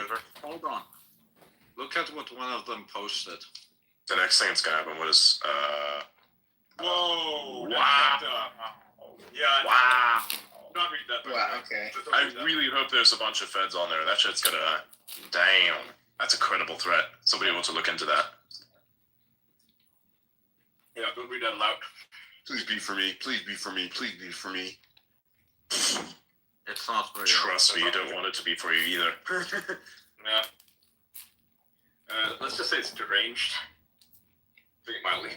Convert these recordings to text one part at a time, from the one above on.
Twitter. Hold on. Look at what one of them posted. The next thing that's gonna happen was Whoa! Wow. Yeah. wow. Not read that. Wow, okay. Just don't I read that. really hope there's a bunch of feds on there. That shit's gonna damn. That's a credible threat. Somebody able to look into that. Yeah, don't read that aloud. Please be for me. Please be for me. Please be for me. It's not very Trust me, you don't want it to be for you either. Yeah. Let's just say it's deranged. Say it mildly.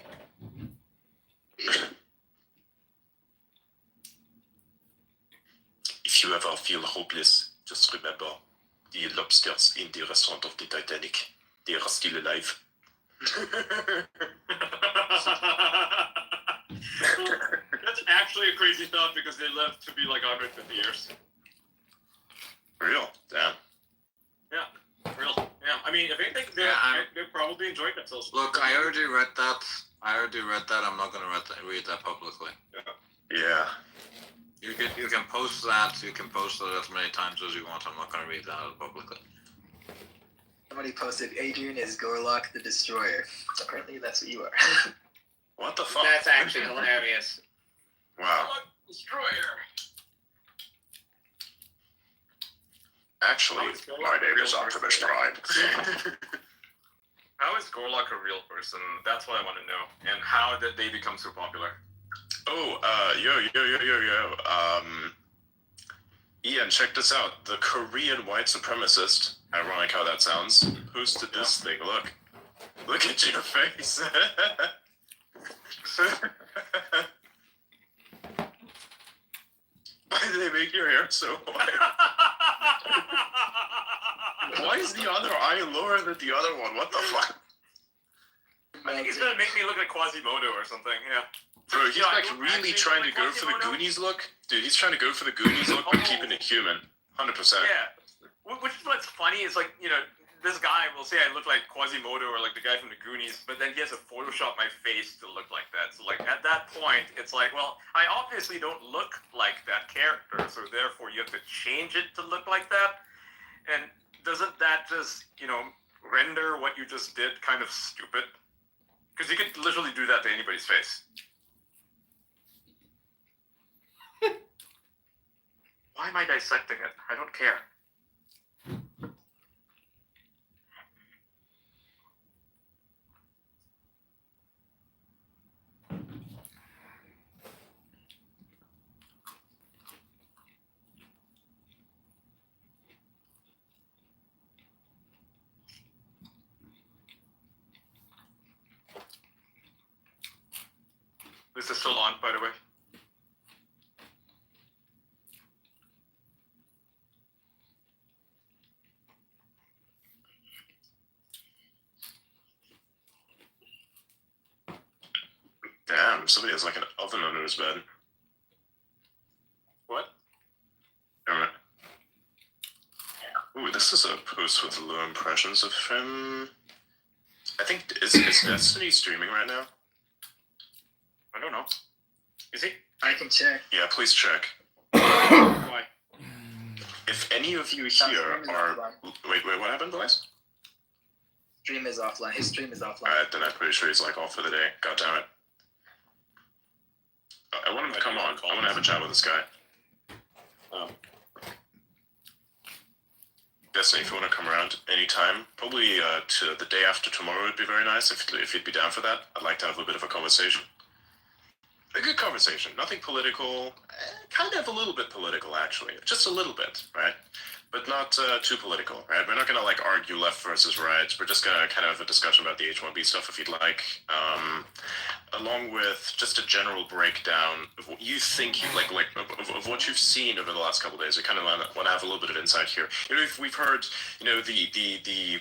If you ever feel hopeless, just remember the lobsters in the restaurant of the Titanic. They are still alive. That's actually a crazy thought because they live to be like 150 years. Real? Damn. Yeah, real. Yeah, I mean, if anything, they probably enjoyed themselves. Look, I already read that. I'm not gonna read that publicly. Yeah. You can post that. You can post it as many times as you want. I'm not gonna read that publicly. Somebody posted, Adrian is Gorlock the Destroyer. Apparently that's what you are. What the fuck? That's actually hilarious. Wow. Destroyer. Actually, my name is Optimus Prime. How is Gorlock a real person? That's what I want to know. And how did they become so popular? Oh, yo. Ian, check this out. The Korean white supremacist, ironic how that sounds, posted this thing. Look at your face. Why did they make your hair so white? Why is the other eye lower than the other one? What the fuck? I think he's gonna make me look like Quasimodo or something, yeah. Bro, he's Yeah, I like don't really actually trying to look go like for the Quasimodo. Goonies look. Dude, he's trying to go for the Goonies look, but keeping it human. 100%. Yeah. Which is what's funny is like, you know, this guy will say I look like Quasimodo or like the guy from the Goonies, but then he has to Photoshop my face to look like that. So like at that point, it's like, well, I obviously don't look like that character, so therefore you have to change it to look like that. And doesn't that just, you know, render what you just did kind of stupid? Because you could literally do that to anybody's face. Why am I dissecting it? I don't care. This is still on, by the way. Damn, somebody has like an oven under his bed. What? Damn it. Ooh, this is a post with low impressions of him. I think, is Destiny streaming right now? I don't know. Is he? I can check. Yeah, please check. Why? If any of you here are... Wait, what happened, boys? Stream is offline. His stream is offline. Alright, then I'm pretty sure he's like off for the day. God damn it. I want him to come on. I want to have a chat with this guy. Destiny, if you want to come around anytime, probably to the day after tomorrow would be very nice if you'd be down for that. I'd like to have a bit of a conversation. A good conversation. Nothing political. Kind of a little bit political, actually. Just a little bit, right? But not too political, right? We're not going to like argue left versus right. We're just going to kind of have a discussion about the H-1B stuff if you'd like. Along with just a general breakdown of what you think you of what you've seen over the last couple of days. We kind of want to have a little bit of insight here. You know, if we've heard, you know, the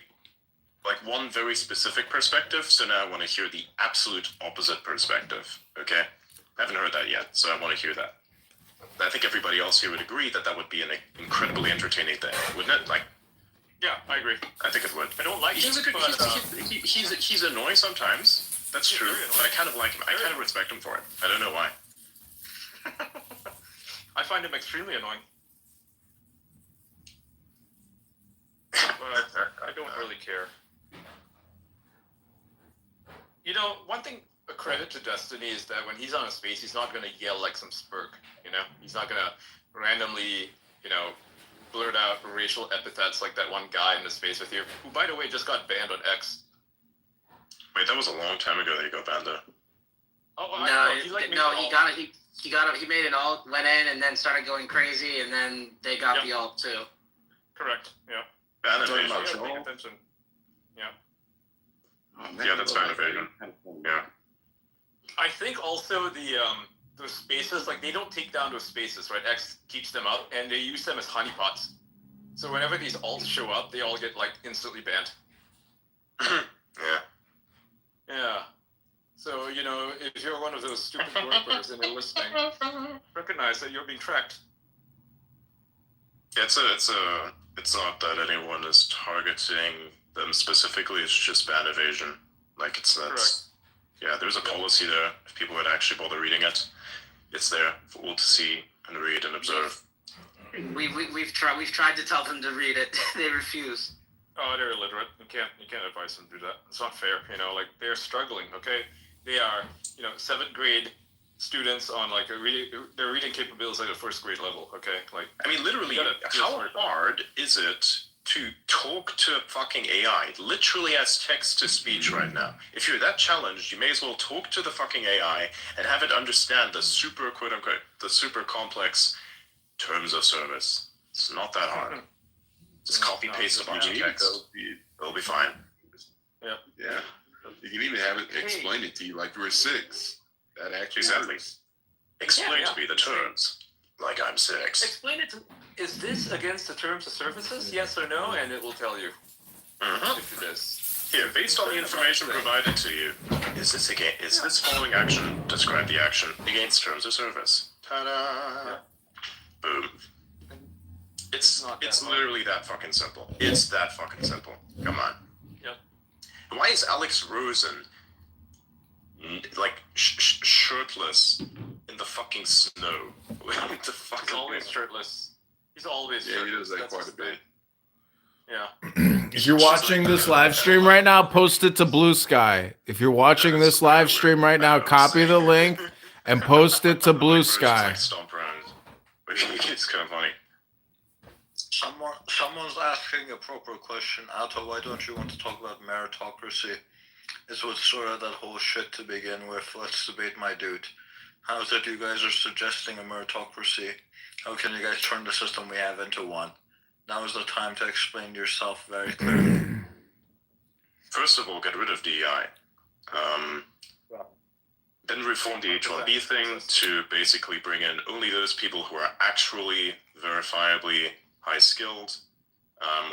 like one very specific perspective, so now I want to hear the absolute opposite perspective. Okay, I haven't heard that yet, so I want to hear that. I think everybody else here would agree that that would be an incredibly entertaining thing, wouldn't it? Like, Yeah, I agree. I think it would. I don't like He's a good. but, He's annoying sometimes. That's He's true. very But I kind of like him. I kind of respect him for it. I don't know why. I find him extremely annoying. But really care. You know, one thing, a credit to Destiny is that when he's on a space, he's not gonna yell like some spurk. You know, he's not gonna randomly, blurt out racial epithets like that one guy in the space with you, who, by the way, just got banned on X. Wait, that was a long time ago that he got banned though. Oh, No, I know. he got it. He got it. He made an alt, went in, and then started going crazy, and then they got the alt too. Correct. Yeah. Ban Talking evasion. about Yeah, paying Joel? attention. Yeah. Oh, man, Yeah, that's ban evasion. Yeah. I think also those spaces, like, they don't take down those spaces, right? X keeps them up, and they use them as honeypots. So whenever these alts show up, they all get, like, instantly banned. Yeah. Yeah. So, if you're one of those stupid workers and you're listening, recognize that you're being tracked. Yeah, it's not that anyone is targeting them specifically, it's just ban evasion. Like, Correct. yeah, there's a policy there. If people would actually bother reading it, it's there for all to see and read and observe. We've tried to tell them to read it. They refuse. Oh, they're illiterate. You can't advise them to do that. It's not fair. Like, they're struggling, okay? They are, 7th grade students on, like, their reading capabilities at a 1st grade level, okay? Like, I mean, literally, You gotta feel how sorry for them. hard is it to talk to fucking AI? It literally has text to speech right now. If you're that challenged, you may as well talk to the fucking AI and have it understand the super, quote unquote, the super complex terms of service. It's not that hard. Just copy paste a bunch of text. It'll be fine. Yeah. You can even have it explain it to you like you're 6. That actually Exactly. works. Explain to me the terms. Like I'm 6. explain it to, is this against the terms of services? Yes or no? And it will tell you Mm-hmm. if it is. Here, based on the information provided to you, is this following action describe the action against terms of service? Ta-da! Boom. It's not that hard. literally that fucking simple. It's that fucking simple. Come on. Yep. Why is Alex Rosen like shirtless in the fucking snow? What the fuck? He's always shirtless. He's always Yeah, he shirtless. does that That's quite a his bit. thing. Yeah. If you're watching this live stream right now, post it to Blue Sky. If you're watching this live stream right now, copy the link and post it to Blue Sky. Stomp around. It's kind of funny. Someone's asking a proper question. Otto, why don't you want to talk about meritocracy? This was sort of that whole shit to begin with. Let's debate, my dude. How is it you guys are suggesting a meritocracy? How can you guys turn the system we have into one? Now is the time to explain yourself very clearly. First of all, get rid of DEI. Then reform the H-1B thing to basically bring in only those people who are actually verifiably high-skilled.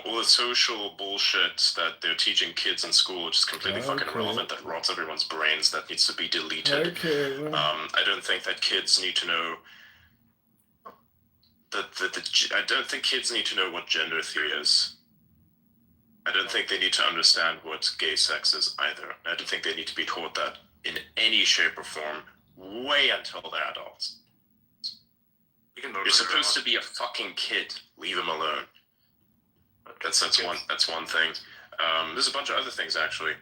All the social bullshit that they're teaching kids in school, which is completely fucking irrelevant, that rots everyone's brains, that needs to be deleted. I don't think that kids need to know I don't think kids need to know what gender theory is. I don't think they need to understand what gay sex is either. I don't think they need to be taught that in any shape or form way until they're adults. You're supposed to be a fucking kid. Leave them alone. That's one thing. There's a bunch of other things actually.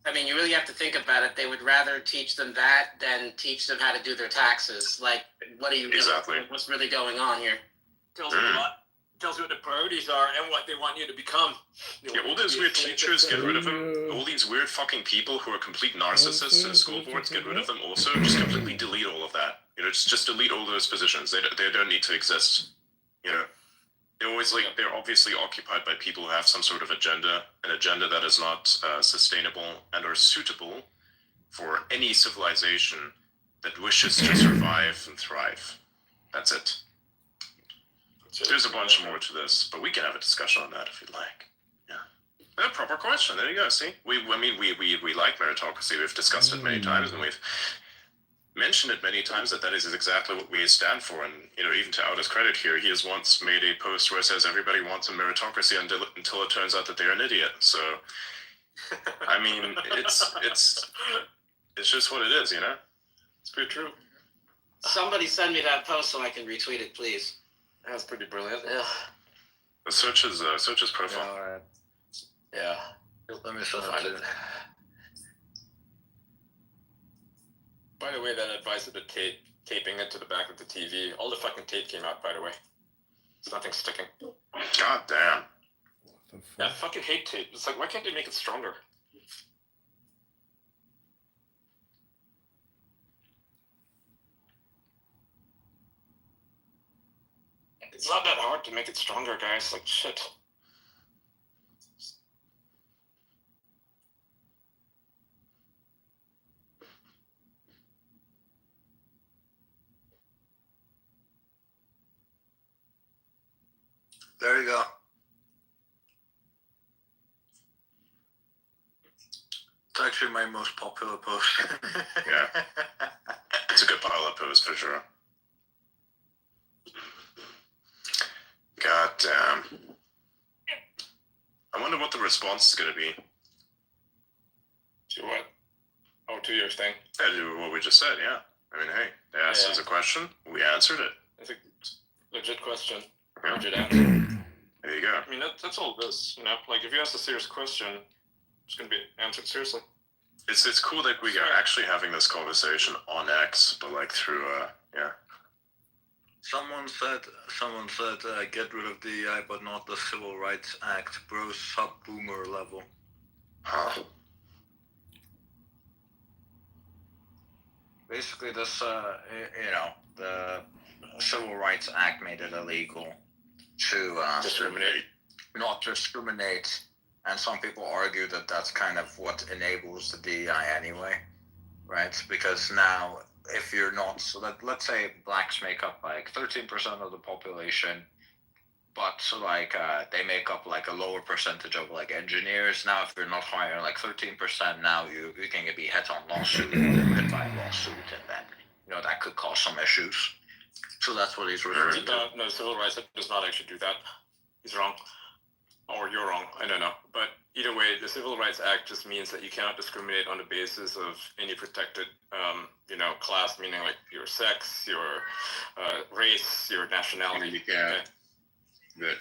I mean, you really have to think about it. They would rather teach them that than teach them how to do their taxes. Like, what are you Exactly. What's really going on here? Tells you a lot. Tells you what the priorities are and what they want you to become. Yeah, all those weird teachers, get rid of them. All these weird fucking people who are complete narcissists in school boards, get rid of them also. Just completely delete all of that. Just delete all those positions. They don't need to exist. They're obviously occupied by people who have some sort of agenda, an agenda that is not sustainable and or suitable for any civilization that wishes to survive and thrive. That's it. There's a bunch more to this, but we can have a discussion on that if you'd like. Yeah. A proper question. There you go. See, we like meritocracy. We've discussed it many times, and we've mentioned it many times that is exactly what we stand for. And even to out his credit here, he has once made a post where it says everybody wants a meritocracy until it turns out that they're an idiot. So, I mean, it's just what it is, It's pretty true. Somebody send me that post so I can retweet it, please. That's pretty brilliant. Ugh. Search his profile. All right. Yeah. Let me send Find it. it. By the way, that advice of the taping it to the back of the TV, all the fucking tape came out, by the way. There's nothing sticking. God damn. The Yeah, I fuck? fucking hate tape. It's like, why can't they make it stronger? It's not that hard to make it stronger, guys. Like, shit. There you go. It's actually my most popular post. Yeah. It's a good pile-up post for sure. God damn. I wonder what the response is going to be. To what? Oh, to your thing. Yeah, to what we just said, yeah. I mean, hey, they asked us a question, we answered it. It's a legit question. Yeah. Legit answer. There you go. I mean, that's all it is, you know? Like, if you ask a serious question, it's going to be answered seriously. It's cool that we are actually having this conversation on X, but like through, yeah. Someone said, get rid of DEI, but not the Civil Rights Act, bro, sub-boomer level. Huh. Basically, this, the Civil Rights Act made it illegal to Discriminate. not discriminate, and some people argue that that's kind of what enables the DEI anyway, right? Because now, if you're not, so that let's say blacks make up like 13% of the population, but they make up like a lower percentage of like engineers. Now, if you're not hiring like 13%, now you can be hit on lawsuit, hit by a lawsuit, and then that could cause some issues. So that's what he's referring to. No, Civil Rights Act does not actually do that. He's wrong. Or you're wrong. I don't know. But either way, the Civil Rights Act just means that you cannot discriminate on the basis of any protected, class, meaning like your sex, your race, your nationality. Handicap,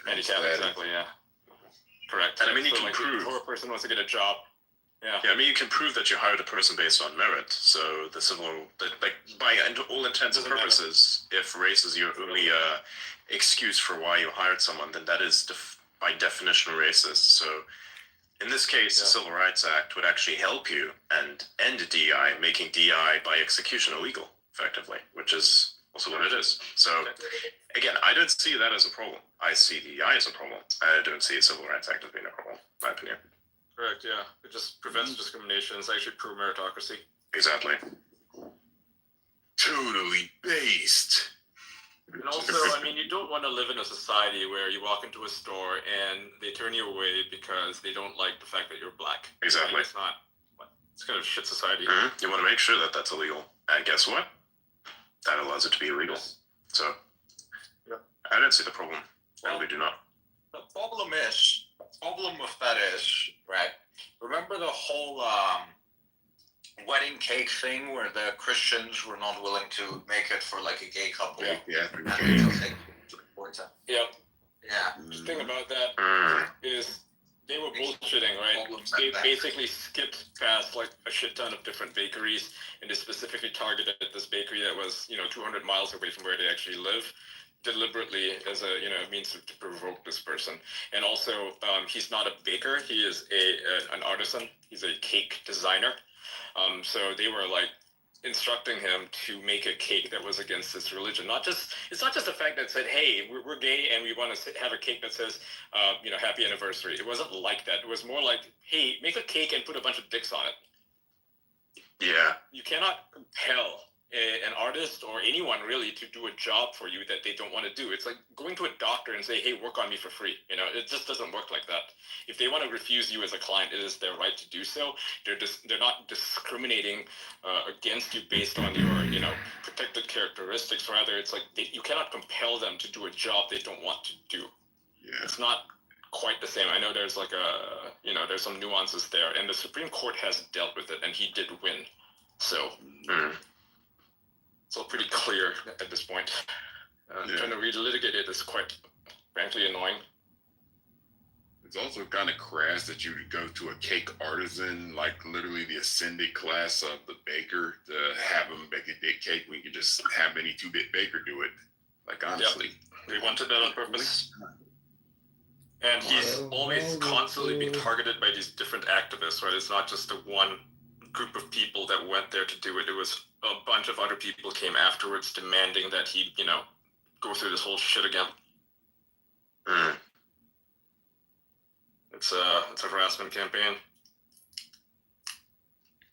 exactly, yeah. Correct. And I mean, you so, can like, prove. Before a person wants to get a job. Yeah. Yeah, I mean, you can prove that you hired a person based on merit. So by all intents and Doesn't matter. purposes, if race is your only excuse for why you hired someone, then that is by definition racist. So in this case, the Civil Rights Act would actually help you and end DEI, making DEI by execution illegal, effectively, which is also what it is. So again, I don't see that as a problem. I see DEI as a problem. I don't see a Civil Rights Act as being a problem, in my opinion. Correct, yeah. It just prevents discrimination. It's actually pro-meritocracy. Exactly. Totally based. And also, I mean, you don't want to live in a society where you walk into a store and they turn you away because they don't like the fact that you're black. Exactly. Like, it's kind of shit society. Mm-hmm. You want to make sure that that's illegal. And guess what? That allows it to be illegal. Yes. So, Yep. I don't see the problem. I really do not. The problem with that is, right, remember the whole wedding cake thing where the Christians were not willing to make it for like a gay couple? Yeah. Yeah. Yeah. The thing about that Mm. is they were bullshitting, right? They basically skipped past like a shit ton of different bakeries, and they specifically targeted this bakery that was 200 miles away from where they actually live, deliberately as a means to provoke this person. And also, he's not a baker; he is an artisan. He's a cake designer. So they were like instructing him to make a cake that was against this religion. It's not just the fact that said, hey, we're gay and we want to have a cake that says, happy anniversary. It wasn't like that. It was more like, hey, make a cake and put a bunch of dicks on it. Yeah. You cannot compel an artist or anyone really to do a job for you that they don't want to do. It's like going to a doctor and say, hey, work on me for free. It just doesn't work like that. If they want to refuse you as a client, it is their right to do so. They're not discriminating against you based on your protected characteristics. Rather, it's like you cannot compel them to do a job they don't want to do. Yeah. It's not quite the same. I know there's like there's some nuances there, and the Supreme Court has dealt with it, and he did win. So it's all pretty clear at this point. Trying to relitigate it is quite, frankly, annoying. It's also kind of crass that you would go to a cake artisan, like literally the ascended class of the baker, to have him make a dick cake when you could just have any 2-bit baker do it. Like, honestly. They wanted that on purpose. And he's always constantly being targeted by these different activists, right? It's not just the one group of people that went there to do it. It was a bunch of other people came afterwards demanding that he, go through this whole shit again. Mm. It's a harassment campaign.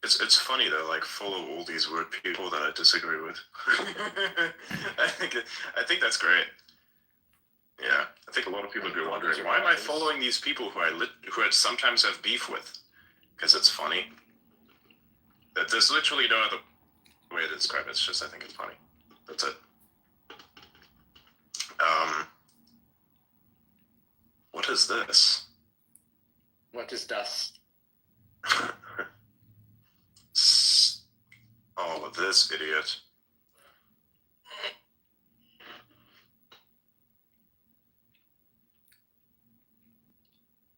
It's funny though, like follow all these weird people that I disagree with. I think that's great. Yeah, I think a lot of people are wondering, why am I following these people who I sometimes have beef with? Because it's funny. That there's literally no other way to describe it. It's just I think it's funny. That's it. What is this? What is dust? Oh, this idiot.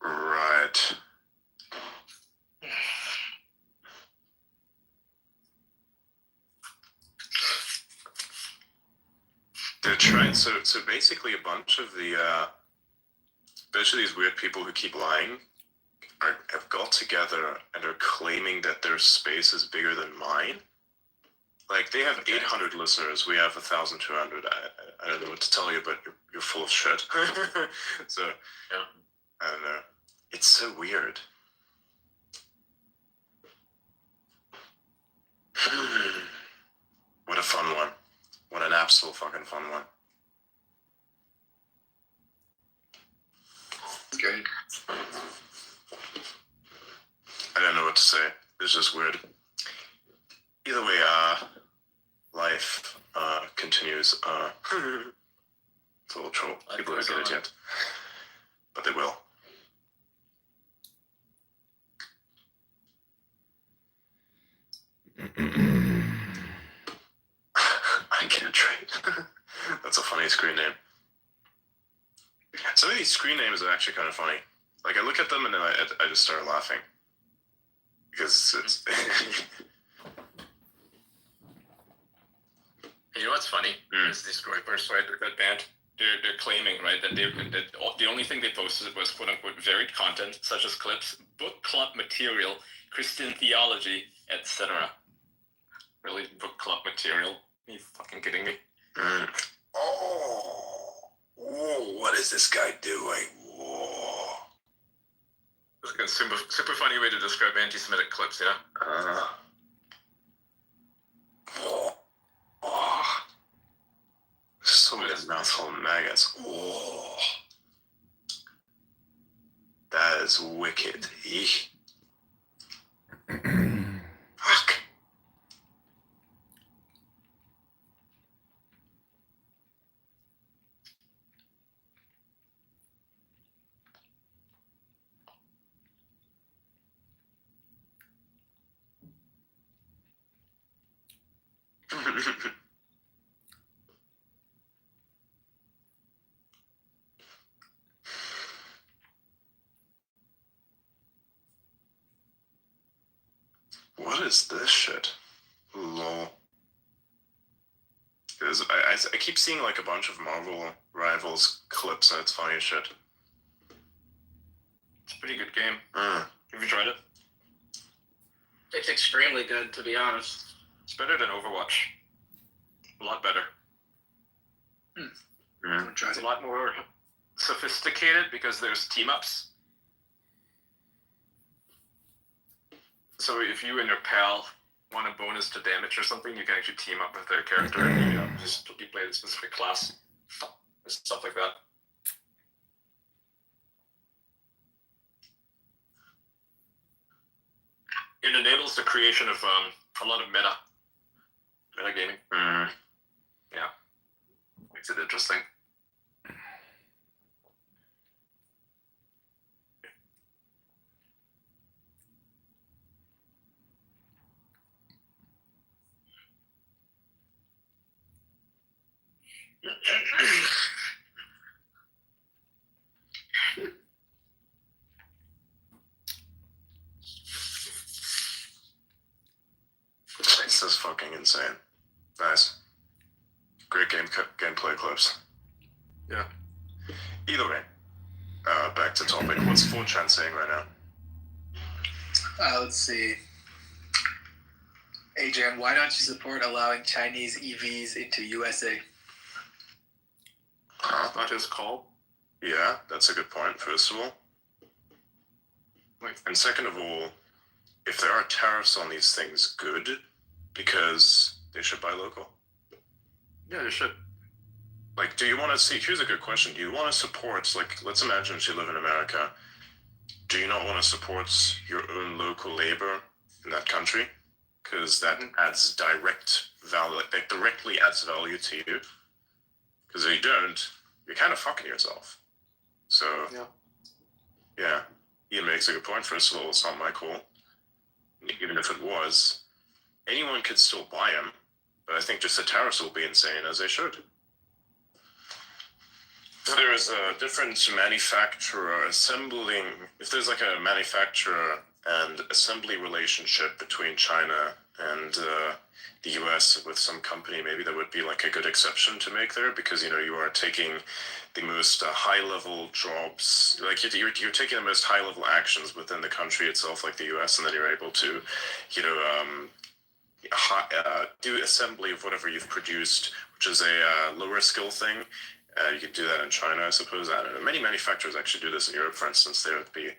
Right. They're trying, so basically a bunch of the, especially these weird people who keep lying, have got together and are claiming that their space is bigger than mine. Like, they have 800 listeners, we have 1,200. I don't know what to tell you, but you're full of shit. So, Yeah. I don't know. It's so weird. What a fun one. What an absolute fucking fun one. Great. I don't know what to say. It's just weird. Either way, life continues. It's a little troll. People don't get it yet. But they will. I can't trade. That's a funny screen name. Some of these screen names are actually kind of funny. Like, I look at them and then I just start laughing. Because it's... You know what's funny? Is these groypers, right? That band. They're claiming, right, that the only thing they posted was quote unquote varied content, such as clips, book club material, Christian theology, etc. Really, book club material? Are you fucking kidding me? Oh, what is this guy doing? Whoa. It's like a super funny way to describe anti-Semitic clips, yeah? So many mouthful of maggots. Oh, that is wicked. Eek. Fuck. What is this shit? Lol. I keep seeing like a bunch of Marvel Rivals clips and it's funny as shit. It's a pretty good game. Mm. Have you tried it? It's extremely good, to be honest. It's better than Overwatch. A lot better. It's a lot more sophisticated because there's team-ups. So if you and your pal want a bonus to damage or something, you can actually team up with their character and you play a specific class. Stuff like that. It enables the creation of a lot of meta gaming. Yeah, makes it interesting. fucking insane. Nice. Great gameplay clips. Yeah. Either way, back to topic. What's 4chan saying right now? Let's see. Adrian, why don't you support allowing Chinese EVs into USA? Not his call. Yeah, that's a good point, first of all. Like, And second of all, if there are tariffs on these things, good, because they should buy local. yeah, they should. Like, do you want to see, here's a good question, do you want to support, like, let's imagine you live in America, do you not want to support your own local labor in that country? Because that adds direct value, like, directly adds value to you. Because if you don't, you're kind of fucking yourself. So, yeah, Ian makes a good point. First of all, it's not my call. Even if it was, anyone could still buy them, but I think just the tariffs will be insane, as they should. If there is a different manufacturer assembling, if there's like a manufacturer and assembly relationship between China and the US with some company, maybe that would be like a good exception to make there, because, you know, you are taking the most high-level jobs, like you're taking the most high-level actions within the country itself, like the US, and then you're able to, you know, do assembly of whatever you've produced, which is a lower skill thing. You could do that in China, I suppose. I don't know. Many manufacturers actually do this in Europe, for instance. There would be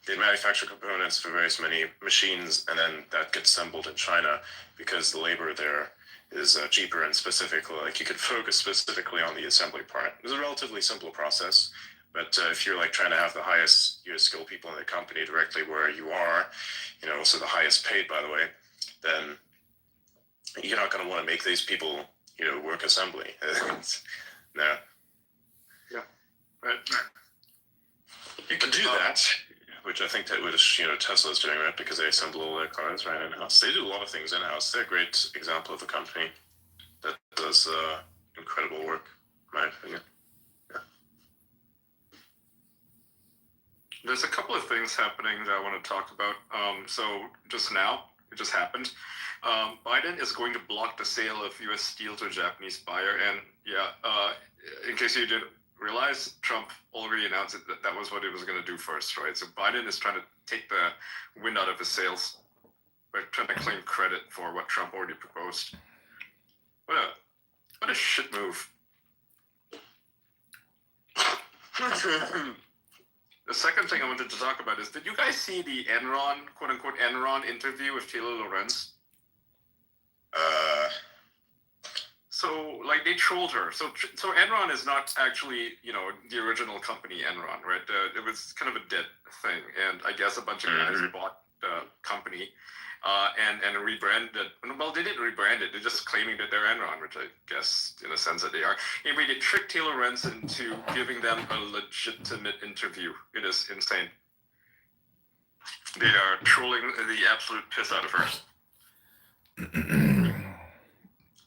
they manufacture components for various many machines, and then that gets assembled in China because the labor there is cheaper, and specifically, like, you could focus specifically on the assembly part. It's a relatively simple process, but if you're like trying to have the highest skill people in the company directly where you are, you know, also the highest paid, by the way, then you're not going to want to make these people, you know, work assembly. No. Yeah. Right. You can do that, which I think that would, you know, Tesla's doing, right? Because they assemble all their cars right in-house. They do a lot of things in-house. They're a great example of a company that does incredible work, in my opinion. Yeah. There's a couple of things happening that I want to talk about. So just now, it just happened. Biden is going to block the sale of U.S. steel to a Japanese buyer. And in case you didn't realize, Trump already announced that was what he was going to do first, right? So Biden is trying to take the wind out of his sails by trying to claim credit for what Trump already proposed. What a shit move. The second thing I wanted to talk about is, did you guys see the Enron, quote-unquote Enron interview with Taylor Lorenz? So, like, they trolled her. So Enron is not actually, you know, the original company Enron, right? It was kind of a dead thing, and I guess a bunch of guys bought the company and rebranded. Well, they didn't rebrand it. They're just claiming that they're Enron, which I guess, in a sense, that they are. Anyway, they tricked Taylor Lorenz into giving them a legitimate interview. It is insane. They are trolling the absolute piss out of her.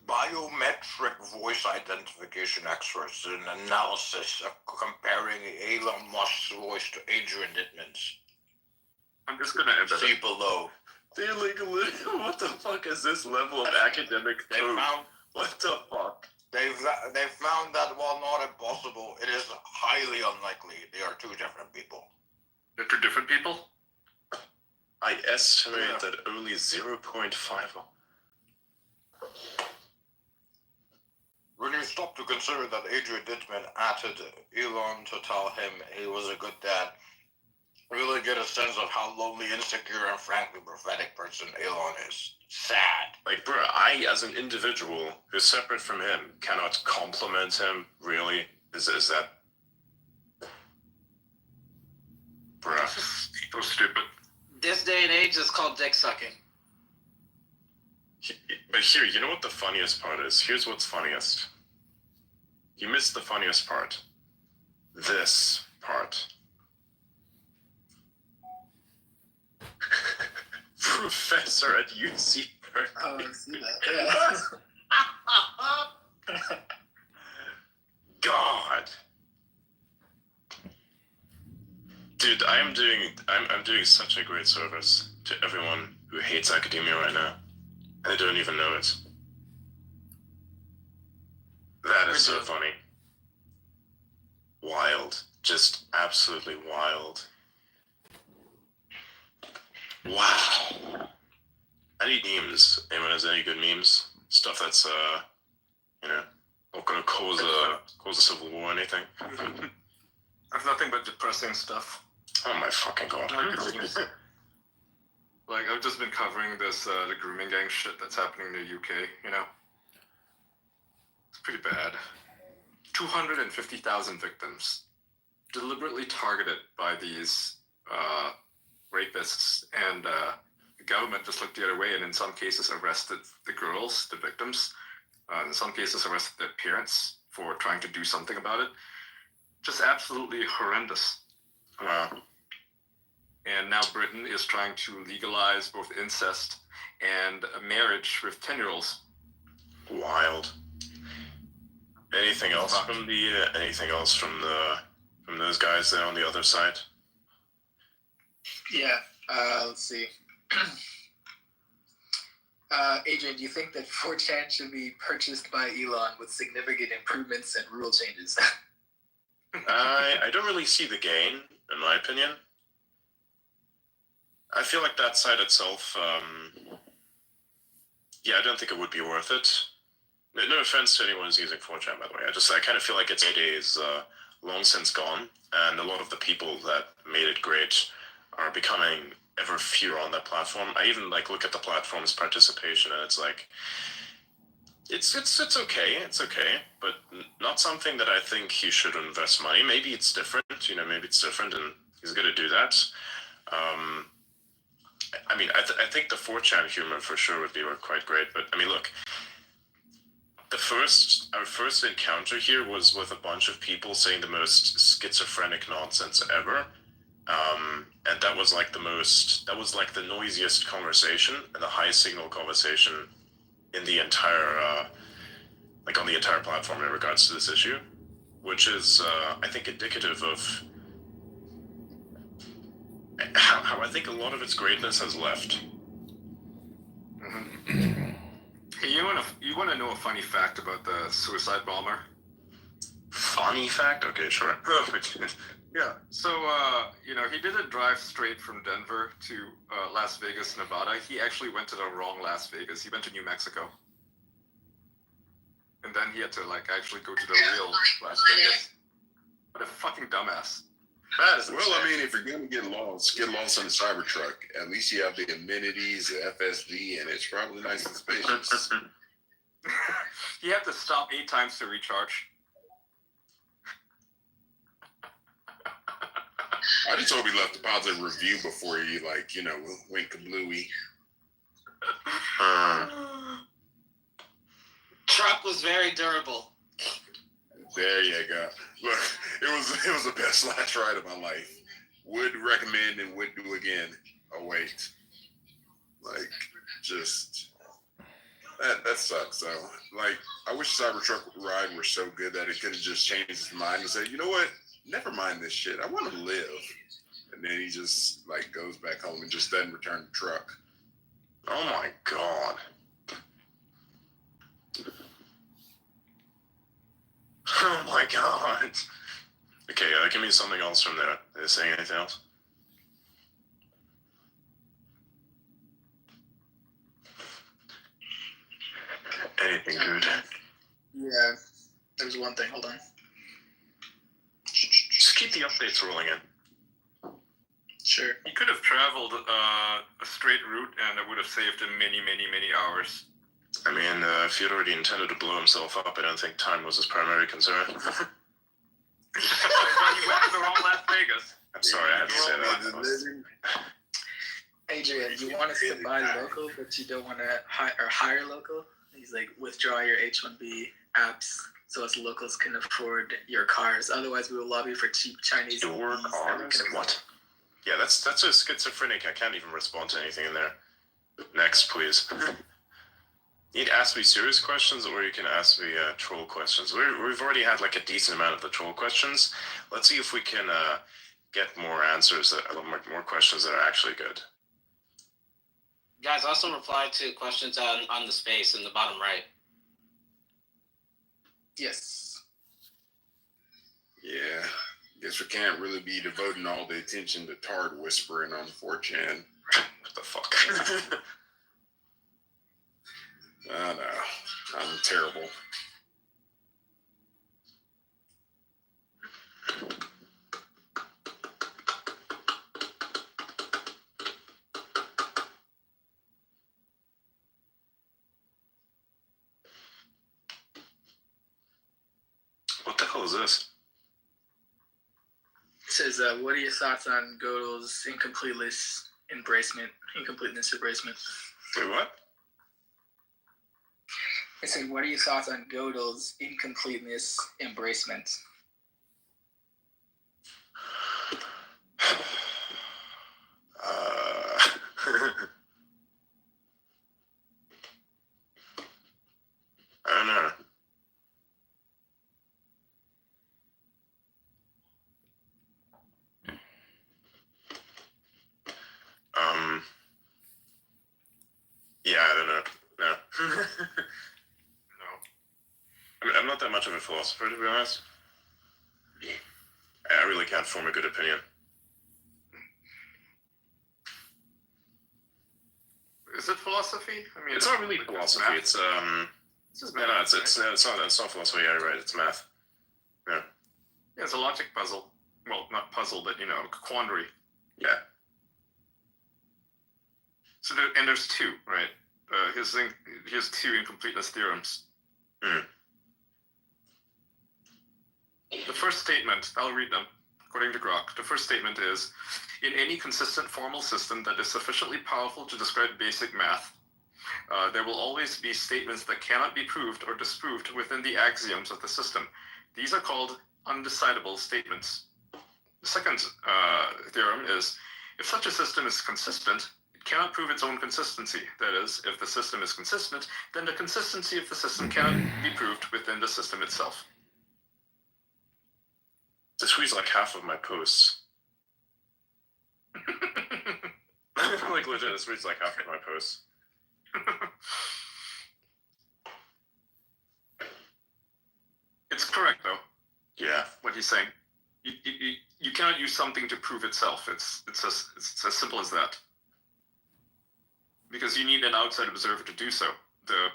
Biometric voice identification experts did an analysis of comparing Elon Musk's voice to Adrian Dittman's. I'm just gonna end See it. below. They're like, what the fuck is this level of academic They proof? found What the fuck? they found that while not impossible, it is highly unlikely they are two different people. They're two different people? I estimate that only 0.5. When you stop to consider that Adrian Dittman added Elon to tell him he was a good dad, really get a sense of how lonely, insecure, and frankly prophetic person Elon is. Sad. Like, bro, I, as an individual who's separate from him, cannot compliment him, really? Is that... Bruh. So stupid. This day and age is called dick sucking. But here, you know what the funniest part is? Here's what's funniest. You missed the funniest part. This part. Professor at UC Berkeley. Oh, I see that. Yeah. God. Dude, I'm doing such a great service to everyone who hates academia right now. And they don't even know it. That is so funny. Wild. Just absolutely wild. Wow. I need memes. Anyone has any good memes? Stuff that's, not gonna cause a civil war or anything. I have nothing but depressing stuff. Oh my fucking god. Like, I've just been covering this, the grooming gang shit that's happening in the UK, you know? It's pretty bad. 250,000 victims deliberately targeted by these rapists, and the government just looked the other way and in some cases arrested the girls, the victims. In some cases arrested their parents for trying to do something about it. Just absolutely horrendous. And now Britain is trying to legalize both incest and a marriage with 10-year-olds. Wild. Anything else from those guys there on the other side? Yeah. Let's see. Adrian, do you think that 4chan should be purchased by Elon with significant improvements and rule changes? I don't really see the gain, in my opinion. I feel like that site itself, I don't think it would be worth it. No offense to anyone who's using 4chan, by the way. I kind of feel like its heyday is long since gone, and a lot of the people that made it great are becoming ever fewer on that platform. I even look at the platform's participation, and it's like, it's okay, but not something that I think he should invest money. Maybe it's different, and he's going to do that. I think the 4chan humor for sure would be quite great, but look, our first encounter here was with a bunch of people saying the most schizophrenic nonsense ever, and that was the noisiest conversation and the highest signal conversation in the entire on the entire platform in regards to this issue, which is I think indicative of how I think a lot of its greatness has left. Hey, you want to know a funny fact about the suicide bomber? Funny fact? Okay, sure. Yeah. So, he didn't drive straight from Denver to Las Vegas, Nevada. He actually went to the wrong Las Vegas. He went to New Mexico. And then he had to, actually go to the real Las Vegas. What a fucking dumbass. That is Well, if you're going to get lost in a Cybertruck, at least you have the amenities, the FSD, and it's probably nice and spacious. He had to stop 8 times to recharge. I just hope he left a positive review before he, went kablooey. Truck was very durable. There you go. Look, it was the best last ride of my life. Would recommend and would do again. Oh wait, that sucks though. I wish Cybertruck ride were so good that it could have just changed his mind and said, you know what? Never mind this shit. I want to live. And then he just goes back home and just doesn't return the truck. Oh my god. Oh my god. Okay, give me something else from there. Are they saying anything else? Anything good? Yeah, there's one thing. Hold on. Just keep the updates rolling in. Sure. He could have traveled a straight route and it would have saved him many, many, many hours. If he had already intended to blow himself up, I don't think time was his primary concern. That's why he went to the wrong Las Vegas. I'm sorry, I had to say that. Adrian, you want us to buy local, but you don't want to hire local? He's like, withdraw your H-1B apps so us locals can afford your cars. Otherwise, we will lobby for cheap Chinese. Your cars? What? Yeah, that's so schizophrenic. I can't even respond to anything in there. Next, please. You can ask me serious questions, or you can ask me troll questions. We've already had a decent amount of the troll questions. Let's see if we can get more answers, more questions that are actually good. Guys, also reply to questions on the space in the bottom right. Yes. Yeah. Guess we can't really be devoting all the attention to Tard whispering on 4chan. What the fuck? I know. I'm terrible. What the hell is this? It says, what are your thoughts on Gödel's incompleteness embracement? Wait, what? It said, what are your thoughts on Gödel's incompleteness embracement? I don't know. Yeah, I don't know. No. No. I mean, I'm not that much of a philosopher, to be honest. I really can't form a good opinion. Is it philosophy? I mean, It's not really philosophy. It's just No, math. it's not philosophy. Yeah, right. It's math. Yeah, it's a logic puzzle. Well, not puzzle, but quandary. Yeah. So there's two, right? Here's two incompleteness theorems. Hmm. The first statement, I'll read them. According to Grok, the first statement is, in any consistent formal system that is sufficiently powerful to describe basic math, there will always be statements that cannot be proved or disproved within the axioms of the system. These are called undecidable statements. The second theorem is, if such a system is consistent, it cannot prove its own consistency. That is, if the system is consistent, then the consistency of the system cannot be proved within the system itself. This reads like half of my posts. Like legit, this reads like half of my posts. It's correct, though, Yeah. what he's saying. You cannot use something to prove itself. It's as simple as that. Because you need an outside observer to do so. The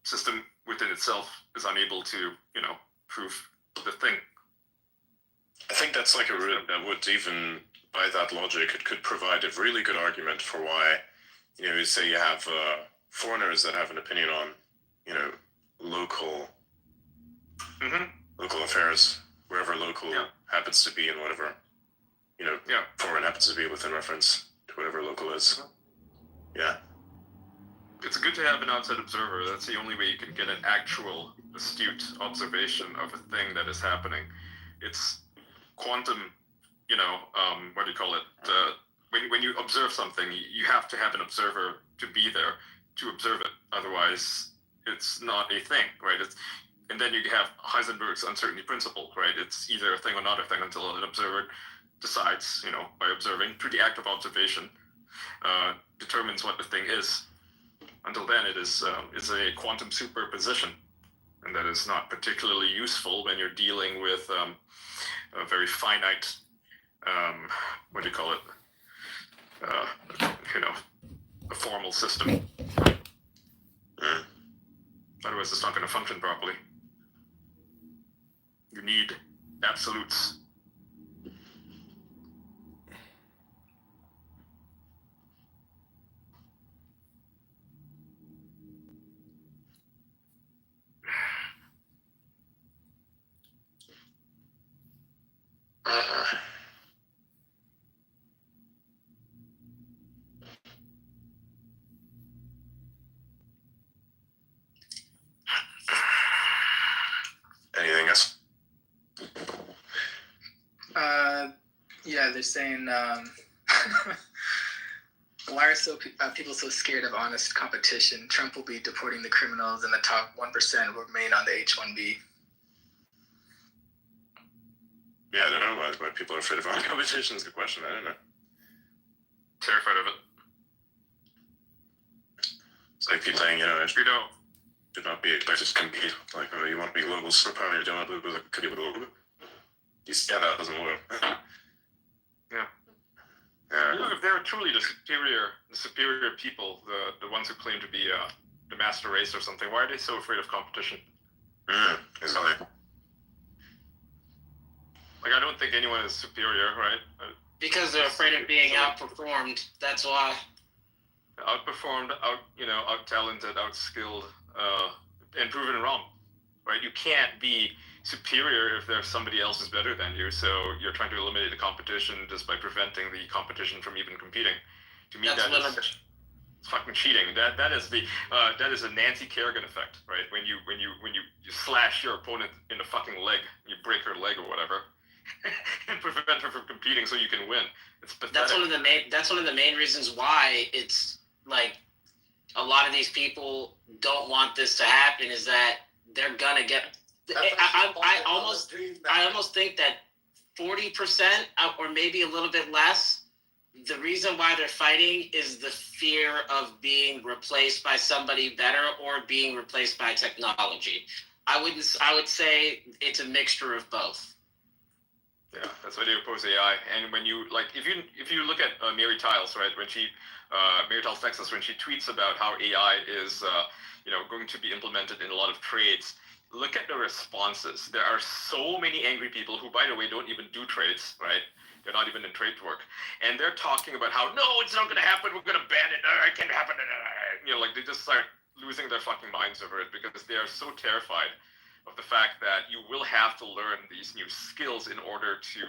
system within itself is unable to, prove the thing. I think that's like that would even, by that logic, it could provide a really good argument for why, you say you have foreigners that have an opinion on, local local affairs, wherever local happens to be and whatever, foreign happens to be within reference to whatever local is. Yeah. It's good to have an outside observer. That's the only way you can get an actual astute observation of a thing that is happening. It's quantum, what do you call it? When you observe something, you have to have an observer to be there to observe it. Otherwise, it's not a thing, right? And then you have Heisenberg's uncertainty principle, right? It's either a thing or not a thing until an observer decides, by observing through the act of observation, determines what the thing is. Until then, it's a quantum superposition, and that is not particularly useful when you're dealing with a very finite, what do you call it? A formal system. Otherwise, it's not going to function properly. You need absolutes. Anything else? Yeah, they're saying, why are people so scared of honest competition? Trump will be deporting the criminals, and the top 1% will remain on the H-1B. Yeah, I don't know why people are afraid of honest competition. Is a good question. I don't know. Terrified of it. they keep saying, should not be expected to compete. Like, you want to be global superpower, you don't want to be like, that doesn't work. Yeah. Yeah. If they're truly the superior people, the ones who claim to be the master race or something, why are they so afraid of competition? Exactly. Like, I don't think anyone is superior, right? Because they're afraid of being outperformed. That's why. Outperformed, out-talented, out-skilled, and proven wrong, right? You can't be superior if there's somebody else is better than you, so you're trying to eliminate the competition just by preventing the competition from even competing. To me, it's fucking cheating. That is a Nancy Kerrigan effect, right? When you slash your opponent in the fucking leg, you break her leg or whatever, and prevent her from competing so you can win. It's pathetic. That's one of the main reasons why it's like a lot of these people don't want this to happen, is that they're gonna get. I almost think that 40% or maybe a little bit less. The reason why they're fighting is the fear of being replaced by somebody better or being replaced by technology. I would say it's a mixture of both. Yeah, that's why they oppose AI. And when you if you look at Mary Tiles, right, when she Mary Tiles, Texas, when she tweets about how AI is going to be implemented in a lot of trades, look at the responses. There are so many angry people who, by the way, don't even do trades, right? They're not even in trade work, and they're talking about how no, it's not going to happen. We're going to ban it. It can't happen. They just start losing their fucking minds over it because they are so terrified of the fact that you will have to learn these new skills in order to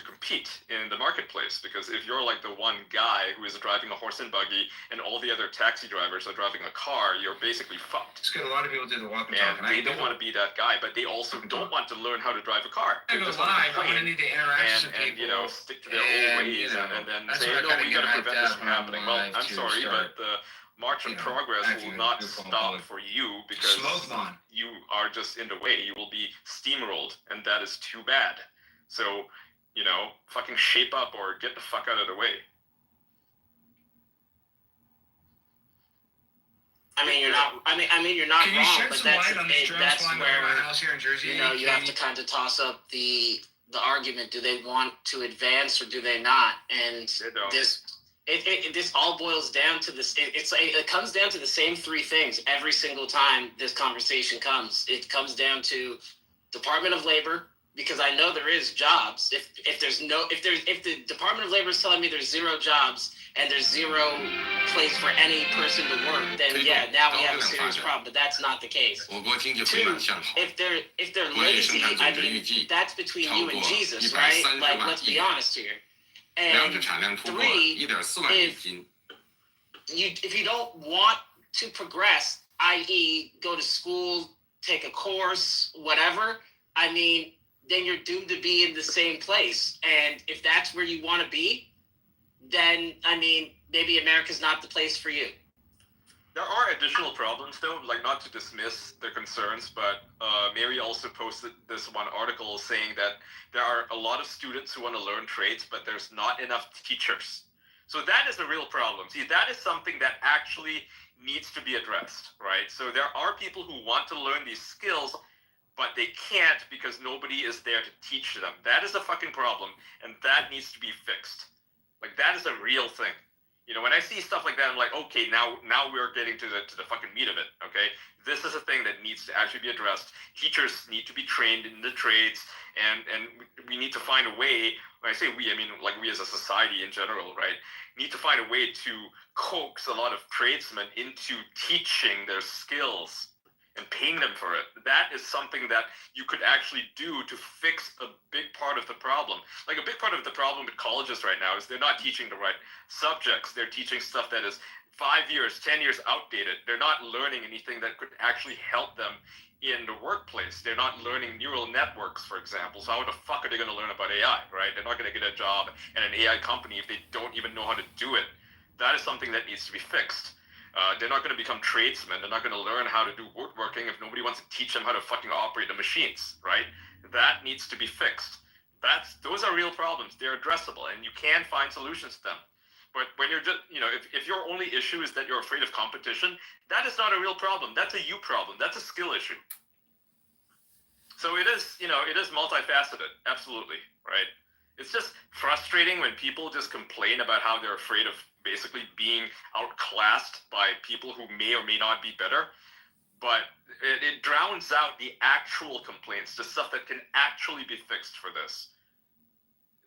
compete in the marketplace. Because if you're like the one guy who is driving a horse and buggy and all the other taxi drivers are driving a car, you're basically fucked. It's good. A lot of people do the walk and talk. And they don't want to be that guy, but they also don't want to learn how to drive a car. They just want to complain need to interact with people. And stick to their old ways and then say, no, we got to prevent this from happening. Well, I'm sorry, but the March on Progress will not stop for you because you are just in the way. You will be steamrolled, and that is too bad. So, fucking shape up or get the fuck out of the way. I mean, you're not. You're not Can you wrong, shed but some light on these drones flying over my where house here in Jersey? you have to kind of toss up the argument. Do they want to advance or do they not? And They don't. this all boils down to this. It comes down to the same three things every single time this conversation comes. It comes down to Department of Labor, because I know there is jobs. If the Department of Labor is telling me there's 0 jobs and there's 0 place for any person to work, then now we have a serious problem. But that's not the case. 我国经济非常向好。If they're国内生 lazy, 产 I 总值预 mean 计 that's between 超 you 过 and Jesus, 130 right? Like 万 let's 亿 be honest here. 粮食 And 产量突破 three, 1.4万亿斤。 if you don't want to progress, i.e., go to school, take a course, whatever, I mean, then you're doomed to be in the same place. And if that's where you want to be, then, I mean, maybe America's not the place for you. There are additional problems, though, like not to dismiss their concerns, but Mary also posted this one article saying that there are a lot of students who want to learn trades, but there's not enough teachers. So that is a real problem. See, that is something that actually needs to be addressed, right? So there are people who want to learn these skills, but they can't because nobody is there to teach them. That is a fucking problem, and that needs to be fixed. Like, that is a real thing. When I see stuff like that, I'm like, okay, now we're getting to the fucking meat of it, okay? This is a thing that needs to actually be addressed. Teachers need to be trained in the trades, and we need to find a way. When I say we, I mean like we as a society in general, right? Need to find a way to coax a lot of tradesmen into teaching their skills and paying them for it. That is something that you could actually do to fix a big part of the problem. Like, a big part of the problem with colleges right now is they're not teaching the right subjects. They're teaching stuff that is 5 years, 10 years outdated. They're not learning anything that could actually help them in the workplace. They're not learning neural networks, for example. So how the fuck are they going to learn about AI, right? They're not going to get a job at an AI company if they don't even know how to do it. That is something that needs to be fixed. They're not going to become tradesmen. They're not going to learn how to do woodworking if nobody wants to teach them how to fucking operate the machines, right? That needs to be fixed. Those are real problems. They're addressable, and you can find solutions to them. But when you're just, if your only issue is that you're afraid of competition, that is not a real problem. That's a you problem. That's a skill issue. So it is multifaceted. Absolutely, right? It's just frustrating when people just complain about how they're afraid of basically being outclassed by people who may or may not be better. But it drowns out the actual complaints, the stuff that can actually be fixed for this.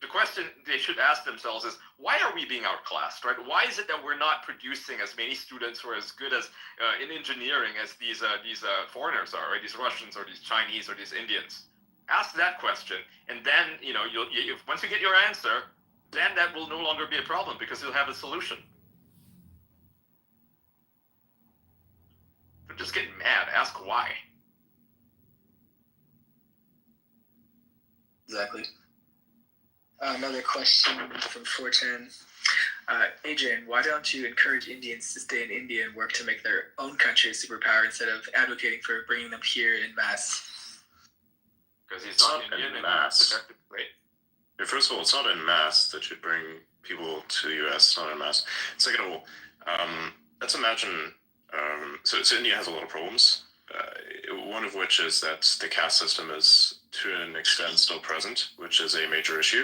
The question they should ask themselves is, why are we being outclassed, right? Why is it that we're not producing as many students who are as good as in engineering as these foreigners are, right? These Russians or these Chinese or these Indians? Ask that question, and then once you get your answer, then that will no longer be a problem because you'll have a solution. But just get mad. Ask why. Exactly. Another question from 410. Adrian, why don't you encourage Indians to stay in India and work to make their own country a superpower instead of advocating for bringing them here in mass? Because he's not Indian and mass. Right? Yeah, first of all, it's not en masse that you bring people to the U.S. It's not en masse. Second of all, let's imagine. So India has a lot of problems. One of which is that the caste system is, to an extent, still present, which is a major issue.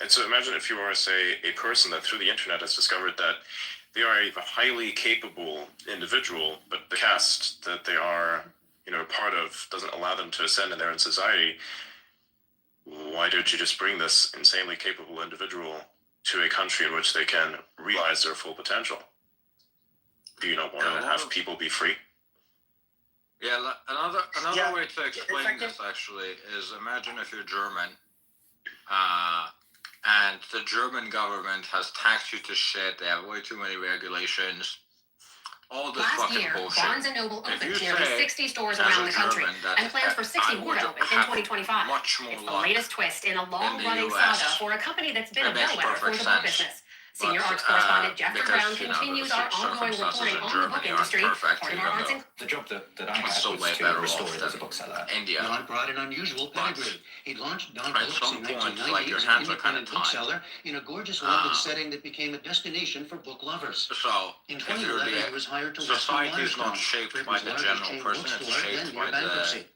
And so imagine if you are, say, a person that through the internet has discovered that they are a highly capable individual, but the caste that they are, part of doesn't allow them to ascend in their own society. Why don't you just bring this insanely capable individual to a country in which they can realize their full potential? Do you not want to have people be free? Yeah, another way to explain this actually is, imagine if you're German, and the German government has taxed you to shit. They have way too many regulations. All this Last fucking year, bullshit. Barnes & Noble If you opened nearly say, 60 stores as around a the country German, that and plans for 60 I more would to open in have 2025. much more It's the luck latest twist in a long-running US. saga for a company that's been a That makes bellwether for perfect the book sense. business. Senior But, arts correspondent Jeffrey because, Brown continues our ongoing circumstances reporting in on the book Germany industry. aren't perfect, Part of even our arts though and The job that I it's had still was way to better restore off it as a than bookseller. India. Don brought an unusual pedigree. He launched Don at Books some in point, 1990 like, your as hands an are kinda independent tied. bookseller in a gorgeous London setting that became a destination for book lovers. So, In if you're 2011, he was hired to society Western is not Waterstones, shaped Britain's by the largest general chain person, it's bookstore, shaped then near by bankruptcy.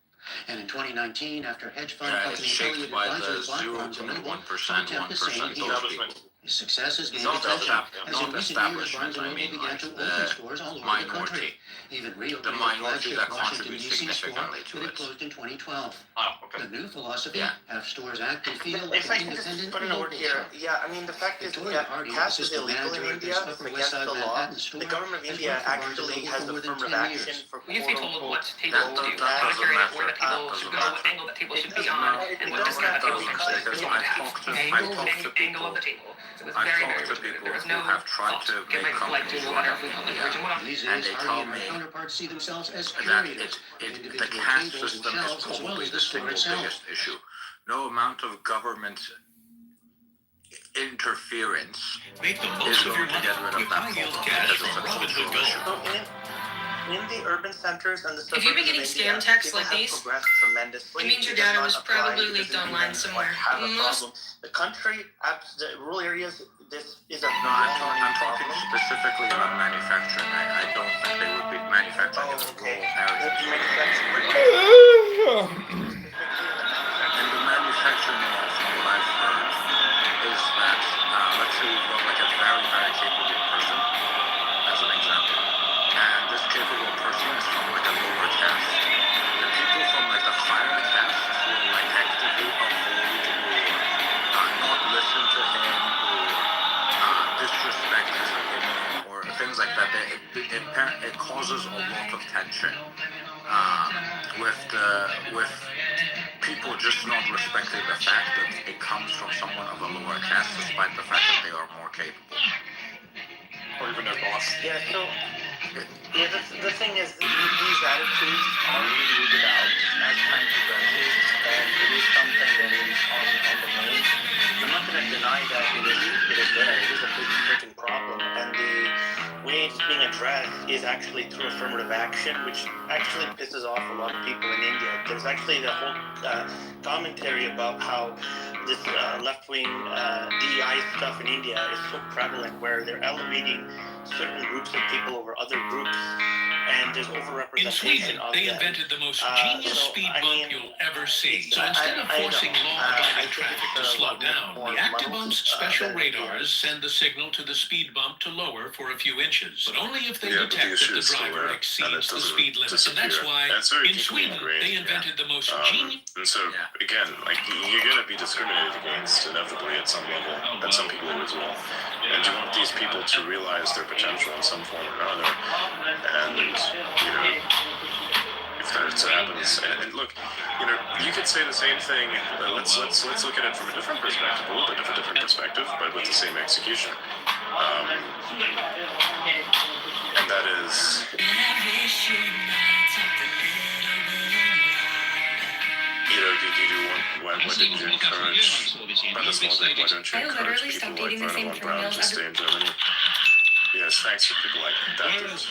And in 2019, after hedge fund it's company shaped Elliott by the Advisors bought Barnes & Noble, 0.1%, to attempt the same 1% here. those people. His success has gained Not attention, establishment, as not in recent years, Barnes & establishment, I Noble mean, began like to the open stores all over the country. minority. Even The reopened the minority flagship that Washington, contributes D.C. store significantly to that had it. closed in 2012. Oh, okay. The new philosophy, Yeah. have stores act and feel like If an I can just independent put in a word local here, shop. yeah, I mean, the fact is Victoria that Hardy, caste is assistant illegal in manager at India, this it's Upper against West Side the law. Manhattan store, The government of has India worked for Barnes & actually Noble has for more than affirmative 10 action years. for We have to be told what people That to do, doesn't how to curate it, where the matter. people That should doesn't go, what matter. angle that people should be doesn't on, matter. and It what doesn't discount matter table because functions because you I want to have. talked to Angle, people- angle of the table. So it was I've very, talked very to clear. people There was who no have tried thought to given make like companies to run whatever in we call India. the original. These And days, they Hardy tell and her me counterparts see themselves as that curators. the Individual caste tables and system is shelves, as well probably as the the store single itself. biggest issue. No amount of government interference Make the is most of your going to get money rid of with that high-yield problem cash because it's from a Robinhood cultural Gold. issue. So in the urban centers and the suburbs If you've been getting of scam India, texts people like have these, progressed tremendously. it means your It does data not was apply. probably It leaked doesn't mean online that somewhere. have a Most- problem. The country, the rural areas, this is a No, I'm talking specifically about manufacturing. I don't think they would be manufacturing in the rural areas. And the manufacturing law, from what I've heard, is that, let's say you've got like a very, very capable person, as an example, and this capable person is from like a lower caste. The people from like the higher castes will like actively avoid or not listen to him or disrespect his opinion or things like that. It causes a lot of tension with people just not respecting the fact that it comes from someone of a lower caste, despite the fact that they are more capable. Or even their boss. Yeah, so the thing is, these attitudes are being rooted out as time progresses, and it is something that is on the move. I'm not going to deny that it is there. It is a big freaking problem, and the way it's being addressed is actually through affirmative action, which actually pisses off a lot of people in India. There's actually the whole commentary about how this left-wing DEI stuff in India is so prevalent, where they're elevating certain groups of people over other groups, and there's overrepresentation In Sweden, of they them. invented the most genius speed bump you'll ever see. So instead of forcing law-abiding traffic to slow down, the Actibump's special radars send the signal to the speed bump to lower for a few inches, but only if they detect that the driver exceeds the speed limit. And that's why in Sweden, they invented the most genius. And so again, like you're going to be discriminated against inevitably at some level, and some people always will. And you want these people to realize their potential in some form or another. And if that happens, and look, you could say the same thing. Let's look at it from a different perspective, a little bit of a different perspective, but with the same execution. And that is. Why didn't you encourage Brothers Nordic? Why don't you encourage people like Werner von Braun to stay in Germany? Yes, thanks to people like that. Because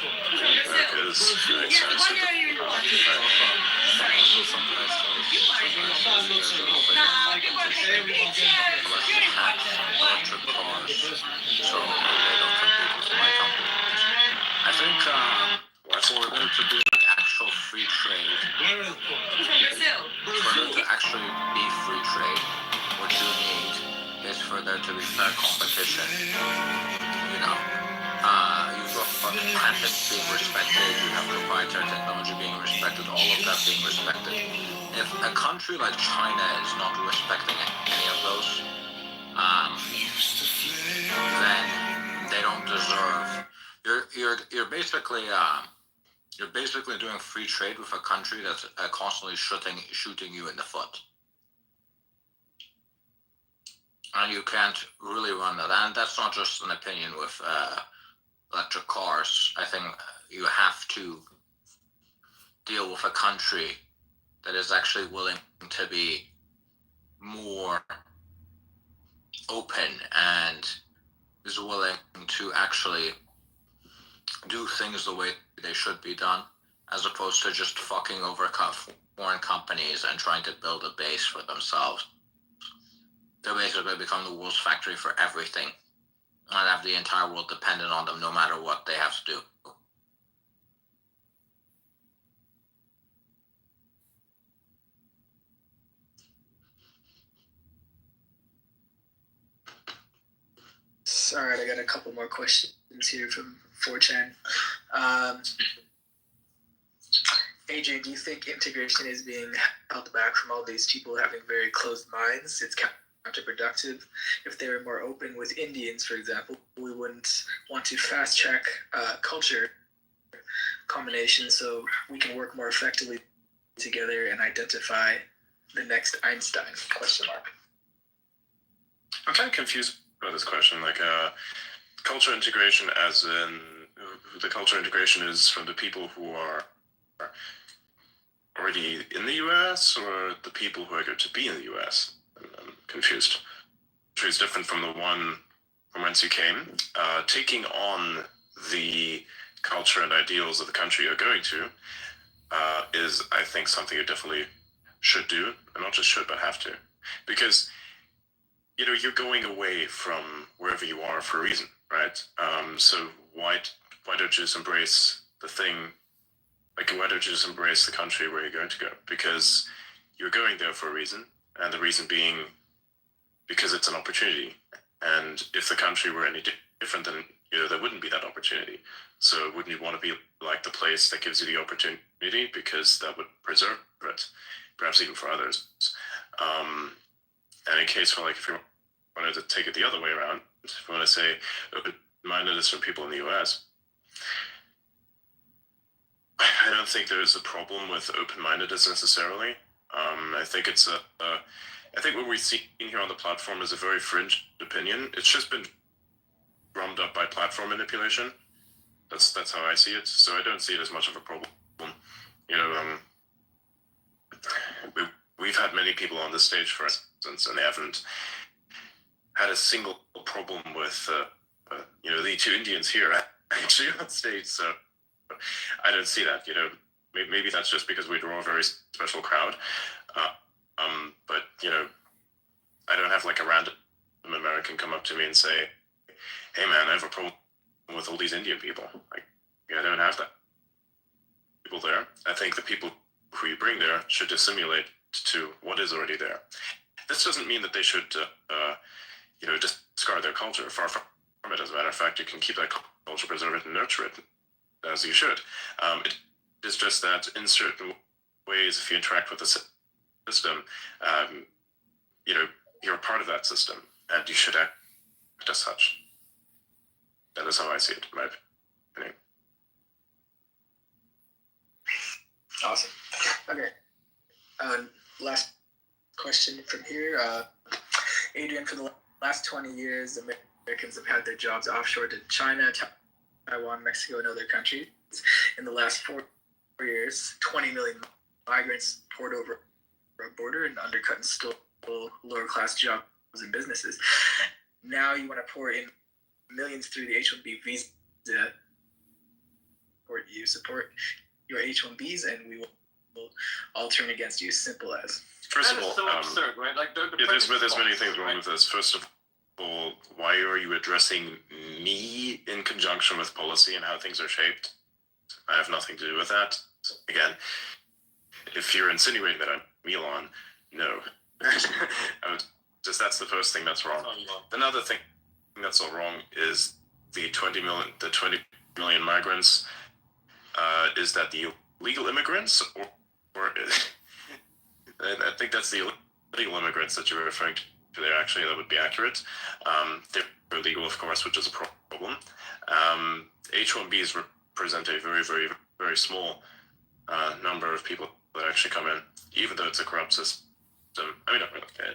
I think for there to be like actual free trade, for there to actually be free trade, what you need is for there to be fair competition. You've got patents being respected, you have proprietary technology being respected, all of that being respected. If a country like China is not respecting any of those, then they don't deserve. You're basically doing free trade with a country that's constantly shooting you in the foot. And you can't really run that. And that's not just an opinion with electric cars. I think you have to deal with a country that is actually willing to be more open and is willing to actually do things the way they should be done, as opposed to just fucking over foreign companies and trying to build a base for themselves. They basically become the world's factory for everything and have the entire world dependent on them no matter what they have to do. Alright, I got a couple more questions here from 4chan. Adrian, do you think integration is being held back from all these people having very closed minds? It's counterproductive. If they were more open with Indians, for example, we wouldn't want to fast track culture combination so we can work more effectively together and identify the next Einstein, question mark. I'm kind of confused by this question. Like, culture integration, as in the culture integration is from the people who are already in the US or the people who are going to be in the US? I'm confused. Country is different from the one from whence you came. Taking on the culture and ideals of the country you're going to is, I think, something you definitely should do, and not just should, but have to, because you're going away from wherever you are for a reason, right? So why don't you just embrace the thing? Like, why don't you just embrace the country where you're going to go? Because you're going there for a reason, and the reason being because it's an opportunity. And if the country were any different, then there wouldn't be that opportunity. So wouldn't you want to be like the place that gives you the opportunity, because that would preserve it, perhaps even for others. And in case for, like, if you wanted to take it the other way around, if you want to say open-mindedness from people in the US, I don't think there's a problem with open-mindedness necessarily. I think it's I think what we've seen here on the platform is a very fringe opinion. It's just been drummed up by platform manipulation. That's how I see it. So I don't see it as much of a problem. We've had many people on this stage, for instance, and they haven't had a single problem with the two Indians here actually on stage. So I don't see that. Maybe that's just because we draw a very special crowd. But I don't have like a random American come up to me and say, "Hey man, I have a problem with all these Indian people." Like, I don't have that people there. I think the people who you bring there should assimilate to what is already there. This doesn't mean that they should, discard their culture. Far from it. As a matter of fact, you can keep that culture, preserve it, and nurture it as you should. It is just that in certain ways, if you interact with the system, you're a part of that system, and you should act as such. That is how I see it, in my opinion. Awesome. Okay. Last question from here. Adrian, for the last 20 years, Americans have had their jobs offshore to China, Taiwan, Mexico, and other countries. In the last 4 years, 20 million migrants poured over a border and undercut and stole lower-class jobs and businesses. Now you want to pour in millions through the H-1B visa. You support your H-1Bs, and we will all turn against you. Simple as. First That of all, is so absurd, right? Like, there's many things wrong with this. First of all, why are you addressing me in conjunction with policy and how things are shaped? I have nothing to do with that. Again, if you're insinuating that I'm Elon, no. That's the first thing that's wrong. Another thing that's all wrong is the 20 million migrants. Is that the illegal immigrants, or I think that's the illegal immigrants that you're referring to there. Actually, that would be accurate. They're illegal, of course, which is a problem. H-1Bs represent a very, very, very small number of people that actually come in, even though it's a corrupt system. I mean, okay.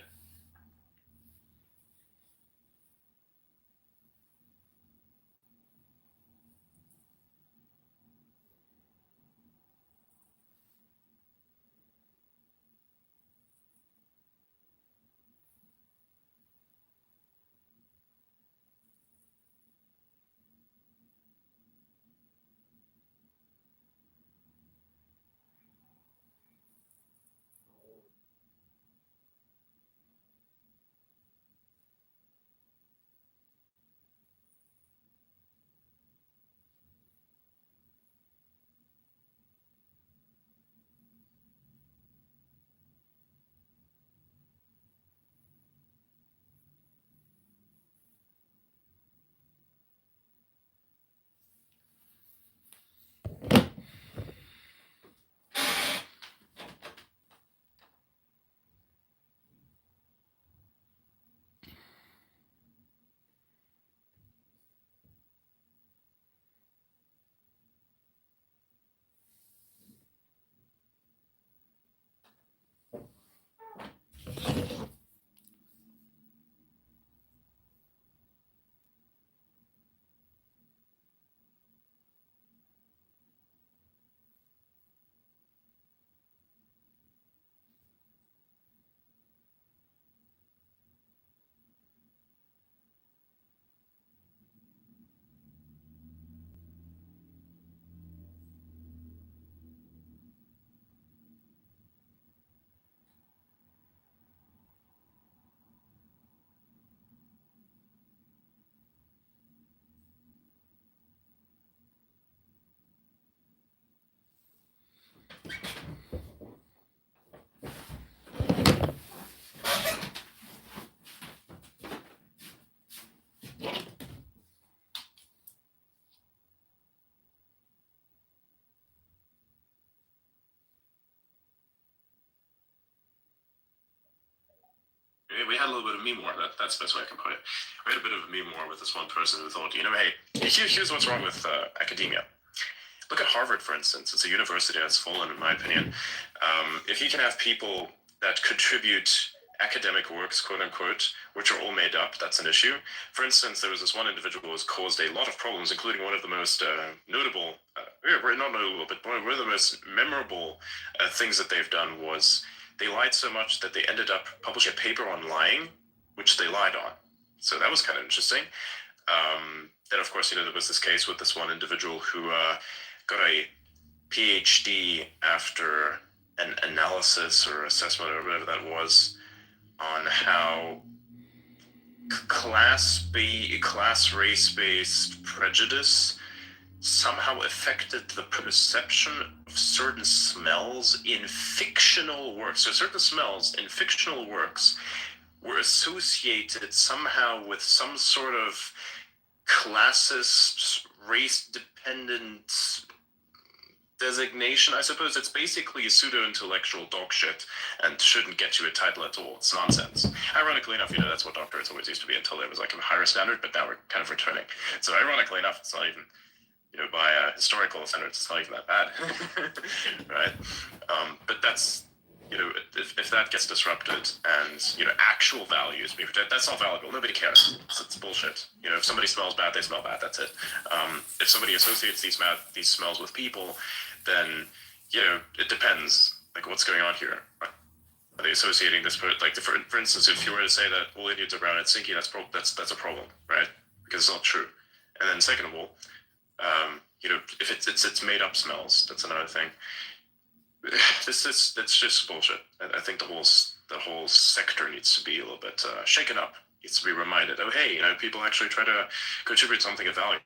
We had a little bit of meme war. That's the best way I can put it. We had a bit of a meme war with this one person who thought, hey, here's what's wrong with academia. Look at Harvard, for instance. It's a university that's fallen, in my opinion. If you can have people that contribute academic works, quote unquote, which are all made up, that's an issue. For instance, there was this one individual who has caused a lot of problems, including one of the most notable, not notable, but one of the most memorable things that they've done was they lied so much that they ended up publishing a paper on lying, which they lied on. So that was kind of interesting. Then, of course, there was this case with this one individual who got a PhD after an analysis or assessment or whatever that was on how class race-based prejudice somehow affected the perception of certain smells in fictional works. So certain smells in fictional works were associated somehow with some sort of classist, race-dependent designation. I suppose it's basically pseudo-intellectual dog shit and shouldn't get you a title at all. It's nonsense. Ironically enough, that's what doctorates always used to be until there was like a higher standard, but now we're kind of returning. So ironically enough, it's not even, by historical standards, it's not even that bad, right? But that's, if that gets disrupted and, actual values, that's not valuable. Nobody cares. It's bullshit. If somebody smells bad, they smell bad. That's it. If somebody associates these smells with people, then, it depends, like, what's going on here. Are they associating this, like, for instance, if you were to say that all Indians are brown and stinky, that's a problem, right? Because it's not true. And then second of all, if it's made up smells, that's another thing. That's just bullshit. I think the whole sector needs to be a little bit shaken up. Needs to be reminded. Oh, hey, people actually try to contribute something of value,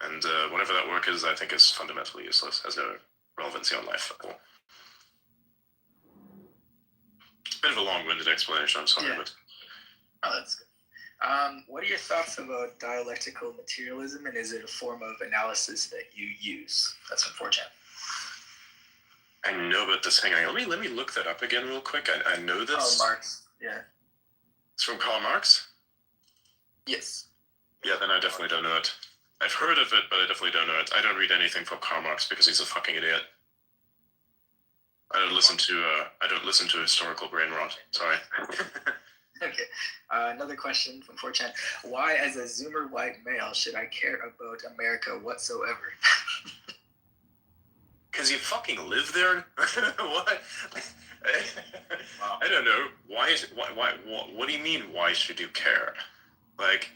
and whatever that work is, I think is fundamentally useless. Has no relevancy on life at all. Bit of a long-winded explanation. I'm sorry, but that's good. What are your thoughts about dialectical materialism, and is it a form of analysis that you use? That's unfortunate. I know about this. Hang on. Let me look that up again real quick. I know this. Karl Marx. Yeah. It's from Karl Marx? Yes. Yeah, then I definitely don't know it. I've heard of it, but I definitely don't know it. I don't read anything from Karl Marx because he's a fucking idiot. I don't listen to historical brain rot. Sorry. Okay. Another question from 4chan. Why, as a Zoomer white male, should I care about America whatsoever? Because you fucking live there? What? I don't know. Why? What do you mean, why should you care? Like...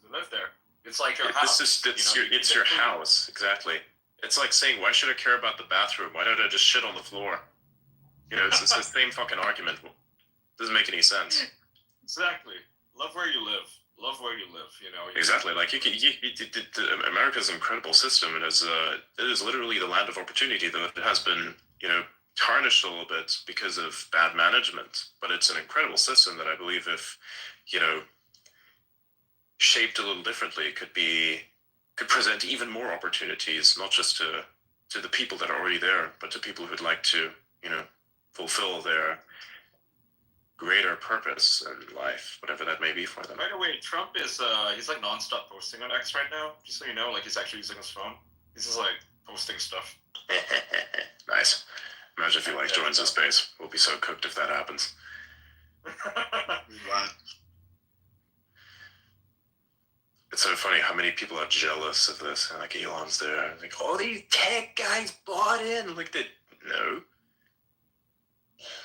You live there. It's like your house. It's your house, exactly. It's like saying, why should I care about the bathroom? Why don't I just shit on the floor? It's the same fucking argument. Doesn't make any sense. Exactly. Love where you live. Love where you live. Exactly. Like America's an incredible system. It is literally the land of opportunity, though it has been, tarnished a little bit because of bad management. But it's an incredible system that I believe, if shaped a little differently, could present even more opportunities, not just to the people that are already there, but to people who'd like to, fulfill their greater purpose in life, whatever that may be for them. By the way, Trump is he's like nonstop posting on X right now. Just so you know, like he's actually using his phone. He's just like posting stuff. Nice. Imagine if he joins his space. We'll be so cooked if that happens. It's so funny how many people are jealous of this. And like Elon's there. Like, all these tech guys bought in. Like, no.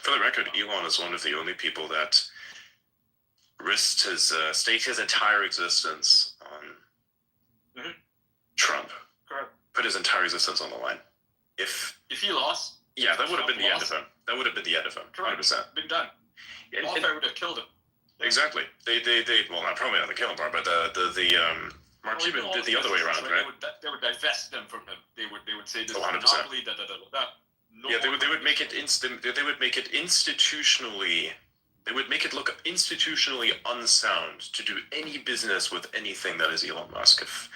For the record, Elon is one of the only people that risked staked his entire existence on Trump. Correct. Put his entire existence on the line. If he lost, yeah, that would have been the end of him. That would have been the end of him. 100%. Been done. Lawfare would have killed him. Exactly. They well, not probably not the killing part, but Mark Cuban did the other way around, right? They would divest them from him. They would say this 100%. is monopoly. They would make it instant. They would make it institutionally. They would make it look institutionally unsound to do any business with anything that is Elon Musk. If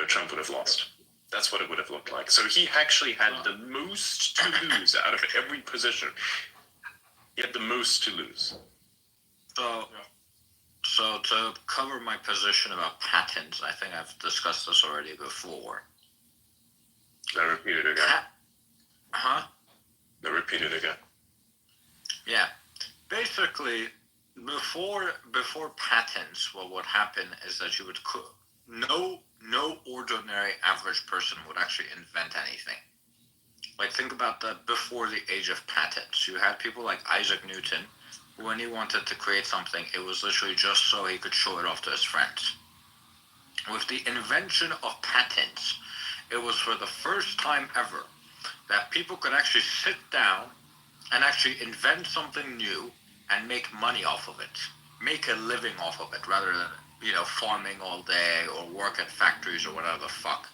Trump would have lost, that's what it would have looked like. So he actually had the most to lose out of every position. He had the most to lose. So to cover my position about patents, I think I've discussed this already before. I repeat it again. Huh? No, repeat it again. Yeah. Basically, before patents, what would happen is that you would no ordinary average person would actually invent anything. Like, think about that before the age of patents. You had people like Isaac Newton, who, when he wanted to create something, it was literally just so he could show it off to his friends. With the invention of patents, it was for the first time ever that people could actually sit down and actually invent something new and make money off of it, make a living off of it, rather than, farming all day or work at factories or whatever the fuck.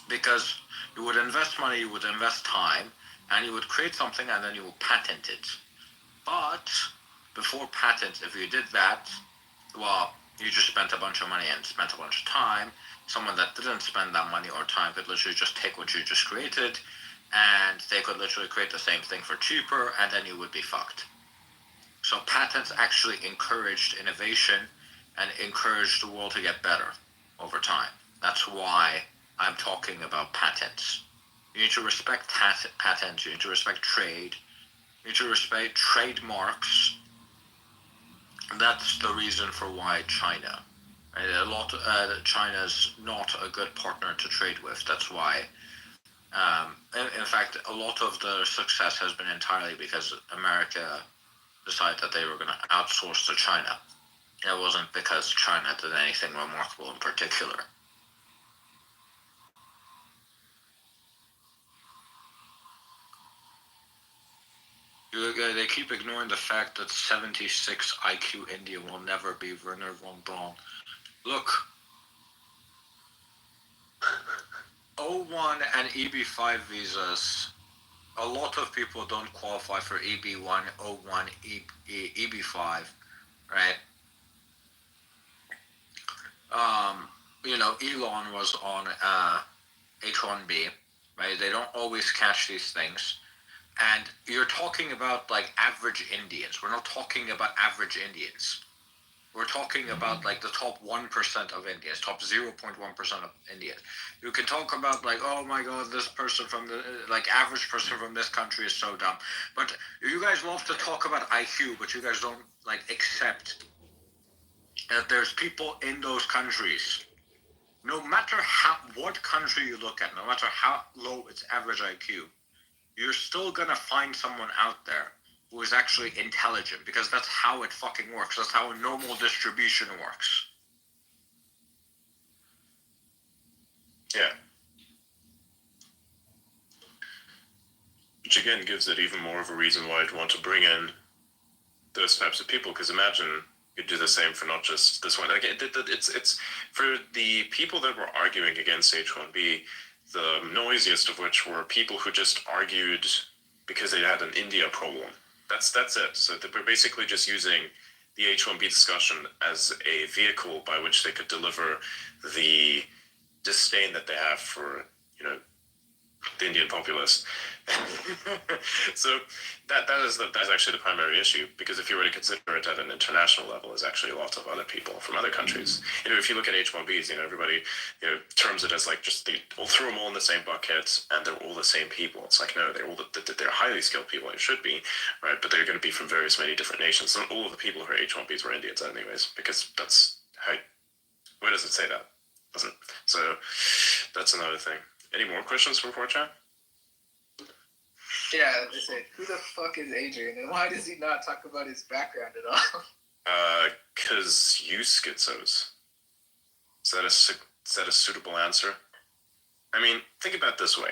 Because you would invest money, you would invest time, and you would create something and then you would patent it. But before patent, if you did that, well, you just spent a bunch of money and spent a bunch of time. Someone that didn't spend that money or time could literally just take what you just created, and they could literally create the same thing for cheaper, and then you would be fucked. So patents actually encouraged innovation and encouraged the world to get better over time. That's why I'm talking about patents. You need to respect patents, you need to respect trade, you need to respect trademarks. That's the reason for why China. China's not a good partner to trade with. That's why. In fact, a lot of the success has been entirely because America decided that they were going to outsource to China. It wasn't because China did anything remarkable in particular. They keep ignoring the fact that 76 IQ India will never be Werner von Braun. Look, O1 and EB5 visas, a lot of people don't qualify for EB1, O1, EB5, right? Elon was on H1B, right? They don't always catch these things. And you're talking about like average Indians. We're not talking about average Indians. We're talking about like the top 1% of Indians, top 0.1% of Indians. You can talk about like, oh my God, this person from the, like average person from this country is so dumb. But you guys love to talk about IQ, but you guys don't like accept that there's people in those countries. No matter what country you look at, no matter how low its average IQ, you're still gonna find someone out there who is actually intelligent, because that's how it fucking works. That's how a normal distribution works. Yeah. Which again gives it even more of a reason why I'd want to bring in those types of people, because imagine you do the same for not just this one. Like it's for the people that were arguing against H1B, the noisiest of which were people who just argued because they had an India problem. That's it. So they were basically just using the H1B discussion as a vehicle by which they could deliver the disdain that they have for, the Indian populace. So that's actually the primary issue, because if you were to consider it at an international level, there's actually a lot of other people from other countries. If you look at H1Bs, everybody, terms it as like just we'll throw them all in the same bucket and they're all the same people. It's like, no, they're highly skilled people, it should be, right? But they're going to be from many different nations. Not all of the people who are H1Bs were Indians anyways, because that's how, where does it say that? Doesn't. So that's another thing. Any more questions from 4chan? Yeah, they say, who the fuck is Adrian, and why does he not talk about his background at all? Because you schizos. Is that a suitable answer? I mean, think about it this way.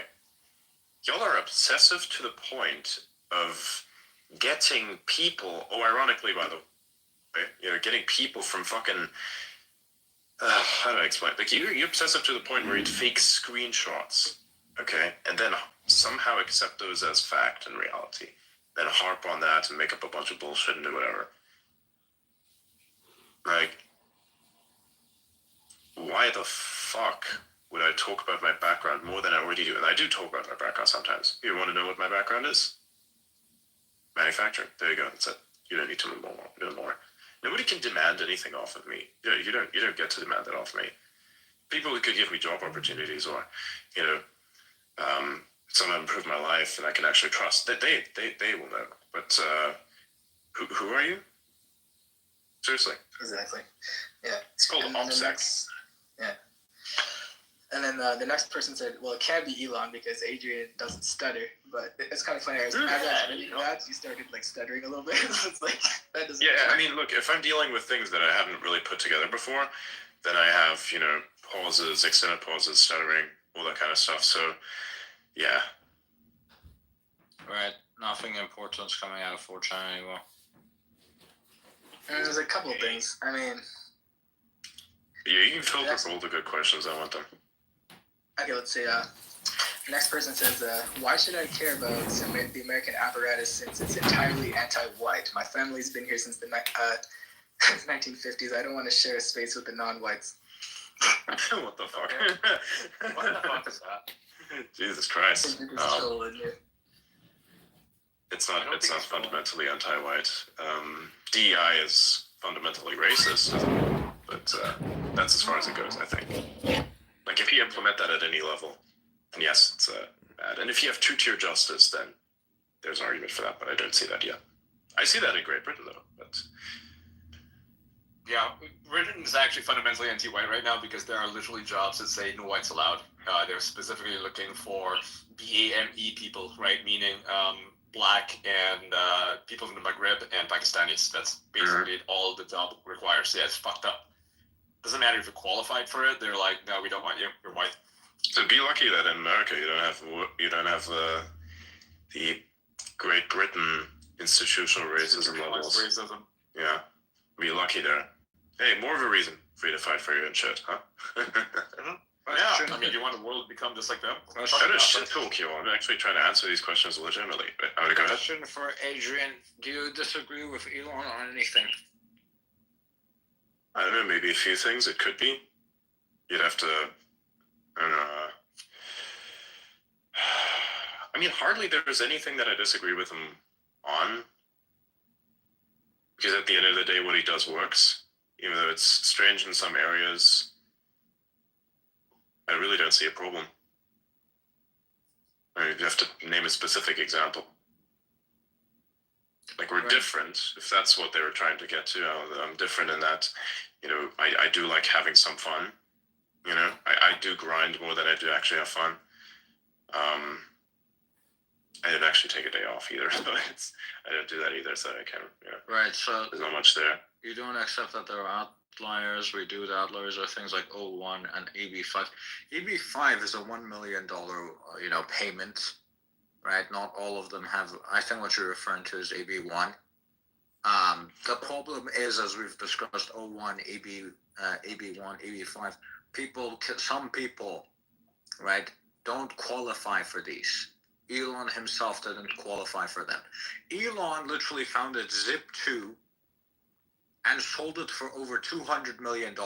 Y'all are obsessive to the point of getting people, ironically, by the way, getting people from fucking, how do I explain it? Like, you're obsessive to the point where you'd fake screenshots, okay? And then somehow accept those as fact and reality. Then harp on that and make up a bunch of bullshit and do whatever. Like, why the fuck would I talk about my background more than I already do? And I do talk about my background sometimes. You want to know what my background is? Manufacturing. There you go. That's it. You don't need to know more. Nobody can demand anything off of me. You don't get to demand that off me. People who could give me job opportunities or, someone improve my life and I can actually trust, that they will know. But who are you? Seriously. Exactly. Yeah. It's called OPSEC. Yeah. And then the next person said, well, it can't be Elon because Adrian doesn't stutter. But it's kind of funny. As I read that, you started like stuttering a little bit. It's like, that doesn't Yeah, I mean, look, if I'm dealing with things that I haven't really put together before, then I have, pauses, extended pauses, stuttering, all that kind of stuff. So, yeah. Right. Nothing important's coming out of 4chan anymore. There's a couple of things. I mean, Yeah, you can filter for all the good questions. I want them. okay, let's see. Next person says, why should I care about the American apparatus since it's entirely anti-white? My family's been here since the 1950s. I don't want to share a space with the non-whites. What the fuck? What the fuck is that? Jesus Christ. It's not. I don't It's think not it's fundamentally anti-white. DEI is fundamentally racist, but that's as far as it goes. I think. Like if you implement that at any level, then yes, it's bad. And if you have two-tier justice, then there's an argument for that. But I don't see that yet. I see that in Great Britain though. But Yeah, Britain is actually fundamentally anti-white right now because there are literally jobs that say no whites allowed. They're specifically looking for BAME people, right? Meaning black and people from the Maghreb and Pakistanis. That's basically all the job requires. Yeah, it's fucked up. Doesn't matter if you're qualified for it. They're like, no, we don't want you. You're white. so be lucky that in America you don't have the Great Britain institutional racism levels. Racism. Yeah, be lucky there. Hey, more of a reason for you to fight for your own shit, huh? Yeah, I mean, you want the world to become just like them? I don't shit talk you. I'm actually trying to answer these questions legitimately. But I would go ahead. Question for Adrian: do you disagree with Elon on anything? I don't know, maybe a few things. It could be. You'd have to. I don't know. I mean, hardly there's anything that I disagree with him on. Because at the end of the day, what he does works. Even though it's strange in some areas, I really don't see a problem. I mean, you have to name a specific example. Like, we're different, if that's what they were trying to get to. I'm different in that, I do like having some fun. I do grind more than I do actually have fun. I didn't actually take a day off either. I don't do that either, so I can't, Right, so there's not much there. you don't accept that there are outliers. We do the outliers are things like O1 and EB5. EB5 is a $1 million, payment, right? Not all of them have. I think what you're referring to is EB1. The problem is, as we've discussed, O1, EB1, EB5. Some people, right, don't qualify for these. Elon himself didn't qualify for them. Elon literally founded Zip2 and sold it for over $200 million,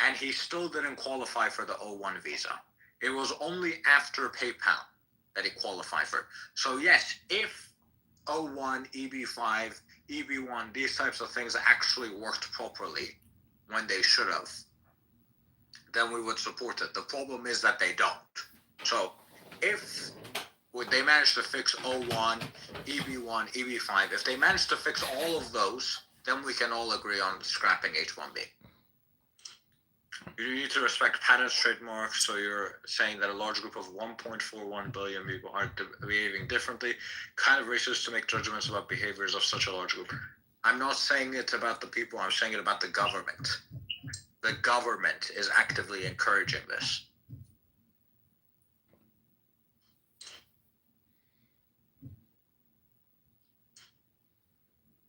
and he still didn't qualify for the O1 visa. It was only after PayPal that he qualified for it. So yes, if O1, EB5, EB1, these types of things actually worked properly when they should have, then we would support it. The problem is that they don't. So if they manage to fix O1, EB1, EB5, if they manage to fix all of those, then we can all agree on scrapping H1B. You need to respect patents, trademarks, so you're saying that a large group of 1.41 billion people are behaving differently, kind of racist to make judgments about behaviors of such a large group. I'm not saying it about the people, I'm saying it about the government. The government is actively encouraging this.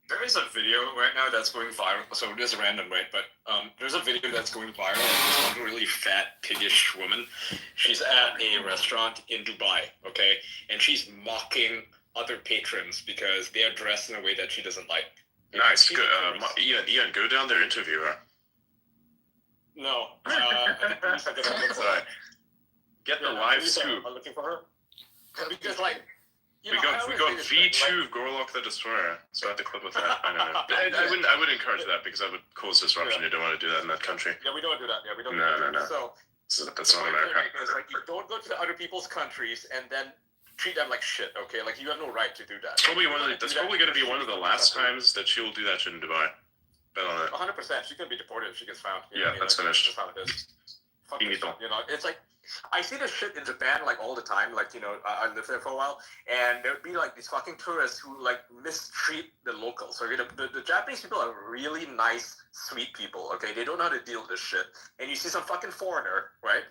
There is a video right now that's going viral. So it is random, right? But there's a video that's going viral of this one really fat, piggish woman. She's at a restaurant in Dubai, okay? And she's mocking other patrons because they are dressed in a way that she doesn't like. Nice. Good. Ian, go down there, interview her. No. I think Bruce, I think I'm looking for her. Get the live Bruce, scoop. I'm looking for her. Because, like, We got V2 Gorlock the Destroyer. So I have to clip with that. I don't know. I wouldn't encourage that because that would cause disruption. You don't want to do that in that country. Yeah, we don't do that. Yeah, we don't. No. So that's not America. Is like you don't go to other people's countries and then treat them like shit. Okay, like you have no right to do that. That's probably going to be one of the last times that she'll do that shit in Dubai. Bet on it. 100%. She's gonna be deported if she gets found. Yeah, that's finished. That's how it is. It's like I see this shit in Japan like all the time. Like I lived there for a while, and there'd be like these fucking tourists who like mistreat the locals. So the Japanese people are really nice, sweet people. Okay, they don't know how to deal with this shit. And you see some fucking foreigner, right,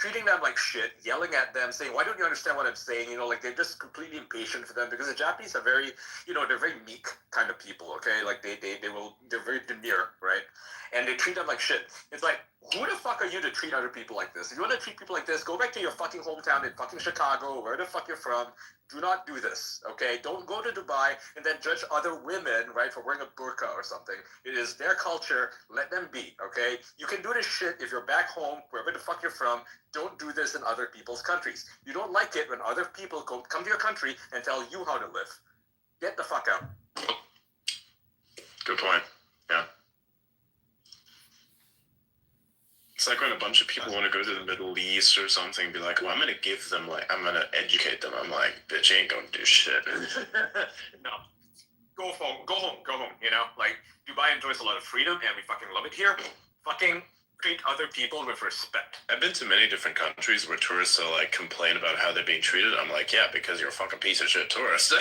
treating them like shit, yelling at them, saying, "Why don't you understand what I'm saying?" You know, like they're just completely impatient for them because the Japanese are very, you know, they're very meek kind of people. Okay, like they're very demure, right? And they treat them like shit. It's like, who the fuck are you to treat other people like this? If you want to treat people like this, go back to your fucking hometown in fucking Chicago, where the fuck you're from. Do not do this, okay? Don't go to Dubai and then judge other women, right, for wearing a burqa or something. It is their culture. Let them be, okay? You can do this shit if you're back home, wherever the fuck you're from. Don't do this in other people's countries. You don't like it when other people come to your country and tell you how to live. Get the fuck out. Good point. Yeah. It's like when a bunch of people want to go to the Middle East or something and be like, well, I'm going to give them, like, I'm going to educate them. I'm like, bitch, you ain't going to do shit. No. Go home, you know? Like, Dubai enjoys a lot of freedom, and we fucking love it here. Fucking treat other people with respect. I've been to many different countries where tourists are like complain about how they're being treated. I'm like, yeah, because you're a fucking piece of shit tourist.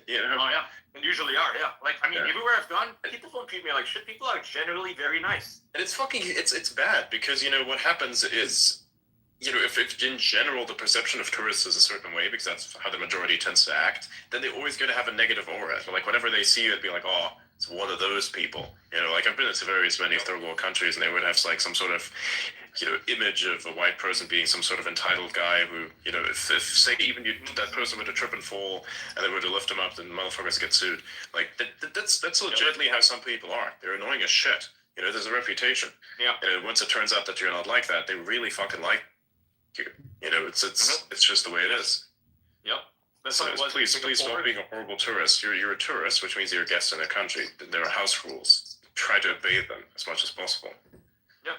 You know? Oh, yeah. And usually are, yeah. Like, I mean, everywhere I've gone, people don't treat me like shit. People are generally very nice. And it's fucking, it's bad because, you know, what happens is, you know, if in general the perception of tourists is a certain way because that's how the majority tends to act, then they're always going to have a negative aura. So, like, whenever they see you, it'd be like, oh, it's one of those people. You know, like, I've been to many third world countries, and they would have, like, some sort of, you know, image of a white person being some sort of entitled guy who, you know, if say even that person were to trip and fall and they were to lift him up, then motherfuckers get sued. Like, that's legitimately how some people are. They're annoying as shit. You know, there's a reputation. Yeah. And once it turns out that you're not like that, they really fucking like you. You know, it's just the way it is. Yep. That's So what it was. please stop being a horrible tourist. You're a tourist, which means you're a guest in a country. There are house rules. Try to obey them as much as possible. Yeah.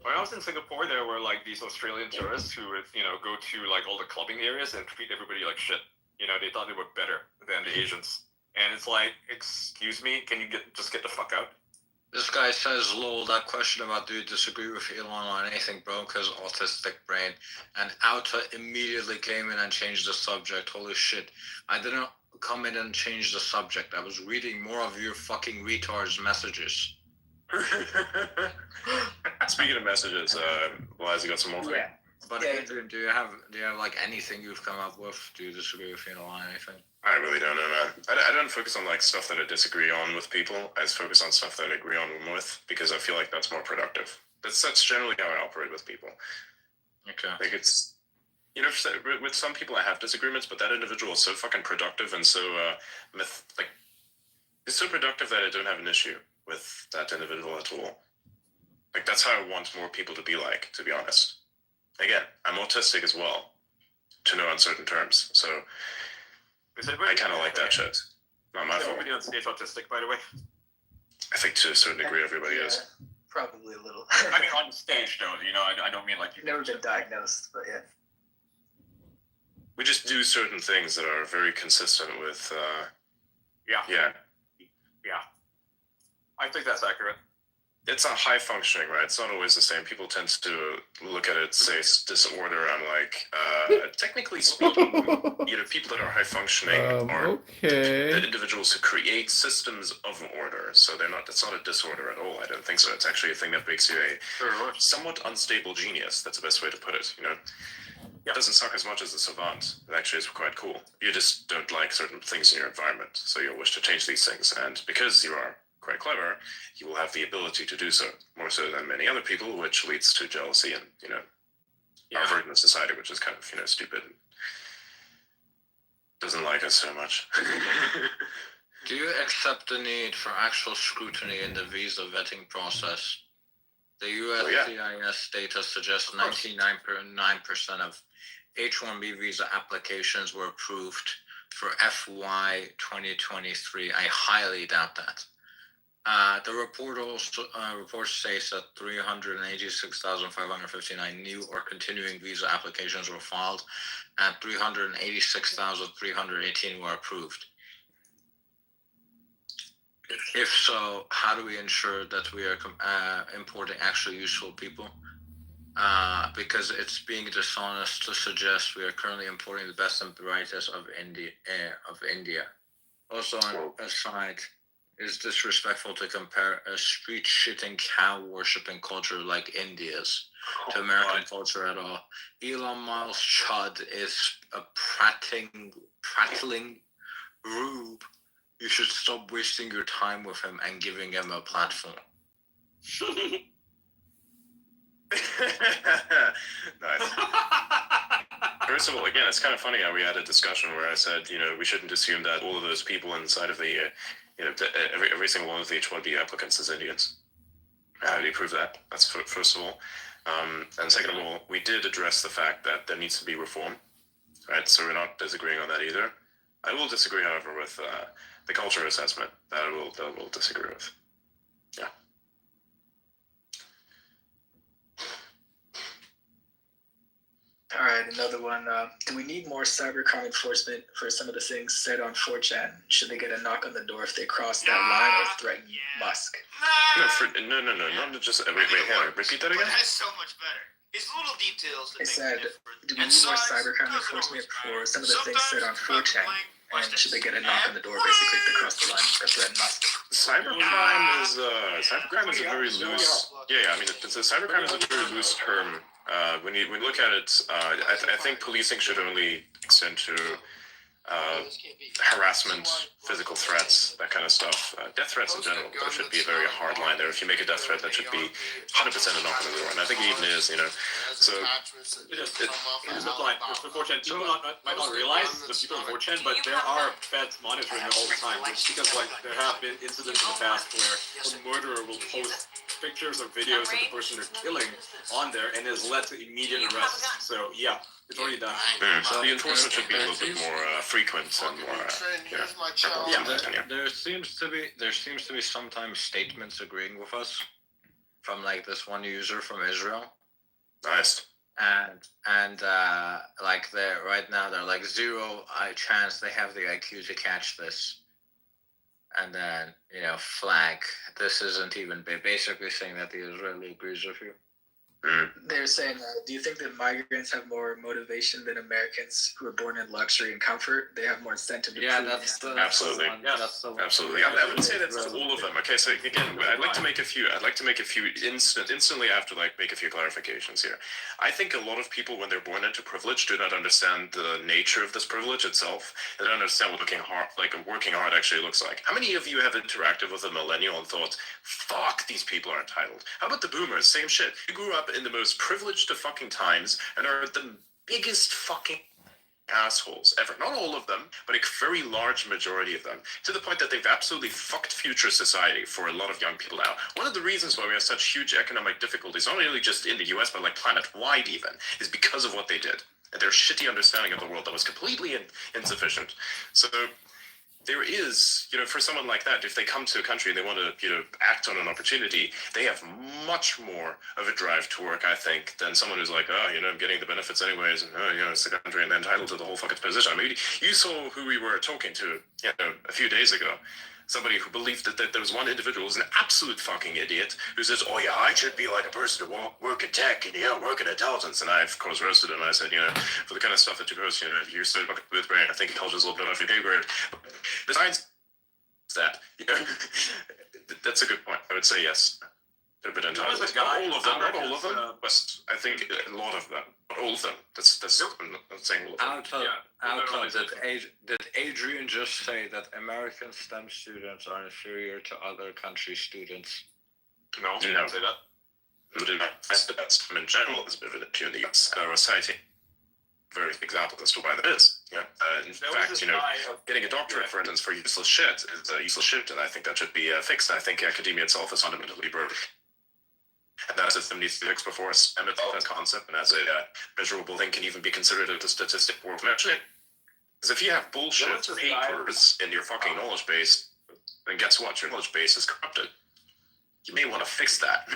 When I was in Singapore, there were like these Australian tourists who would, you know, go to like all the clubbing areas and treat everybody like shit. You know, they thought they were better than the Asians. And it's like, excuse me, can you just get the fuck out? This guy says, lol, that question about do you disagree with Elon on anything broke his autistic brain. And Auta immediately came in and changed the subject. Holy shit. I didn't come in and change the subject. I was reading more of your fucking retards' messages. Speaking of messages, Liza got some more for you? Yeah. But Adrian, do you have like anything you've come up with? Do you disagree with Elon on anything? I really don't know, man. I don't focus on like stuff that I disagree on with people. I just focus on stuff that I agree on with because I feel like that's more productive. That's generally how I operate with people. Okay. Like it's, you know, with some people I have disagreements, but that individual is so fucking productive and so it's so productive that I don't have an issue with that individual at all. Like that's how I want more people to be like, to be honest. Again, I'm autistic as well, to no uncertain terms. So I kind of like that shit. Not my fault. Everybody on stage autistic, by the way. I think to a certain degree everybody is. Probably a little. I mean, on stage, though, you know, I don't mean like you. Never been diagnosed, but yeah. We just do certain things that are very consistent with. Yeah. I think that's accurate. It's not high functioning, right? It's not always the same. People tend to look at it, say it's disorder. I'm like, technically speaking, you know, people that are high functioning are the individuals who create systems of order. So they're not. It's not a disorder at all. I don't think so. It's actually a thing that makes you a somewhat unstable genius. That's the best way to put it. You know, it doesn't suck as much as a savant. It actually is quite cool. You just don't like certain things in your environment, so you'll wish to change these things. And because you are quite clever, you will have the ability to do so, more so than many other people, which leads to jealousy and, you know, our version of society, which is kind of, you know, stupid. Doesn't like us so much. Do you accept the need for actual scrutiny in the visa vetting process? The USCIS data suggests 99% of H-1B visa applications were approved for FY 2023. I highly doubt that. The report also states that 386,559 new or continuing visa applications were filed, and 386,318 were approved. If so, how do we ensure that we are importing actually useful people? Because it's being dishonest to suggest we are currently importing the best and brightest of India. Also, on a side, It's disrespectful to compare a street shitting cow worshipping culture like India's to American culture at all. Elon Miles Chud is a prattling rube. You should stop wasting your time with him and giving him a platform. Nice. First of all, again, it's kind of funny how we had a discussion where I said, we shouldn't assume that all of those people inside of the, every single one of the H-1B applicants is Indians. How do you prove that? That's first of all. And second of all, we did address the fact that there needs to be reform, right? So we're not disagreeing on that either. I will disagree, however, with the culture assessment. That I will disagree with. Yeah. All right, another one. Do we need more cybercrime enforcement for some of the things said on 4chan? Should they get a knock on the door if they cross that line or threaten Musk? No, not just wait, hang on, repeat that again. That's so much better. It's little details that They make said, a difference. do we need more cybercrime enforcement for some of the things said on 4chan? And should they get a knock on the door basically if they cross the line or threaten Musk? Cybercrime is a very loose. Yeah. I mean, cybercrime is a very loose term. When you look at it, I think policing should only extend to harassment, physical threats, that kind of stuff. Death threats in general, there should be a very hard line there. If you make a death threat, that should be 100% a knock on the door, and I think it even is. So Here's the line. For 4chan, people might not realize the people on 4chan, but there are feds monitoring it all the time. Just because there have been incidents in the past where a murderer will post pictures or videos of the person they're killing on there, and has led to immediate arrest. So yeah, it's already done. So the enforcement should be a little bit more frequent and more. There seems to be sometimes statements agreeing with us from like this one user from Israel. Nice. And like they're right now they're like zero chance they have the IQ to catch this. And then flag. This isn't even basically saying that the Israeli agrees with you. They're saying, do you think that migrants have more motivation than Americans who are born in luxury and comfort? They have more incentive to prove Absolutely. Absolutely. I wouldn't say that's all of them. Okay, so again, I'd like to make a few instantly after make a few clarifications here. I think a lot of people, when they're born into privilege, do not understand the nature of this privilege itself. They don't understand what working hard actually looks like. How many of you have interacted with a millennial and thought, fuck, these people are entitled? How about the boomers? Same shit. You grew up in the most privileged of fucking times and are the biggest fucking assholes ever. Not all of them, but a very large majority of them, to the point that they've absolutely fucked future society for a lot of young people now. One of the reasons why we have such huge economic difficulties, not only just in the US, but planet-wide even, is because of what they did. And their shitty understanding of the world that was completely insufficient. So there is, for someone like that, if they come to a country and they want to, act on an opportunity, they have much more of a drive to work, I think, than someone who's like, I'm getting the benefits anyways, and, it's the country and they're entitled to the whole fucking position. I mean, you saw who we were talking to, a few days ago. Somebody who believed that there was one individual who's an absolute fucking idiot who says, I should be like a person who work in tech and, work in intelligence. And I, of course, roasted him. I said, for the kind of stuff that you post, you're so fucking with brain, I think intelligence is a little bit off your pay grade. But besides that, that's a good point. I would say yes. They're a bit entitled. Not all of them, but I think a lot of them. Not all of them. That's I'm not saying all of them. Did Adrian just say that American STEM students are inferior to other country students? No, he didn't say that. I didn't say that STEM in general is a bit of an issue in the US. We're citing very examples as to why that is. In fact, getting a doctorate, for instance, for useless shit is useless shit, and I think that should be fixed. I think academia itself is fundamentally broken. And that system needs to be fixed before STEM itself as a concept and as a measurable thing can even be considered a statistic worth mentioning. Because if you have bullshit papers in your fucking knowledge base, then guess what? Your knowledge base is corrupted. You may want to fix that.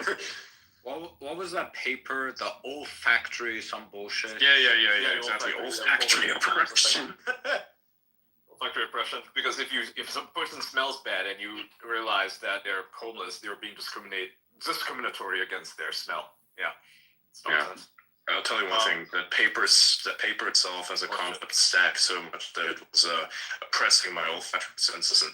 What was that paper? The olfactory some bullshit? Yeah, exactly. Olfactory oppression. Olfactory oppression. Because if some person smells bad and you realize that they're homeless, they're being discriminatory against their smell. Yeah. It's nonsense. I'll tell you one thing: that paper itself as a concept stacked so much that it was oppressing my olfactory senses. And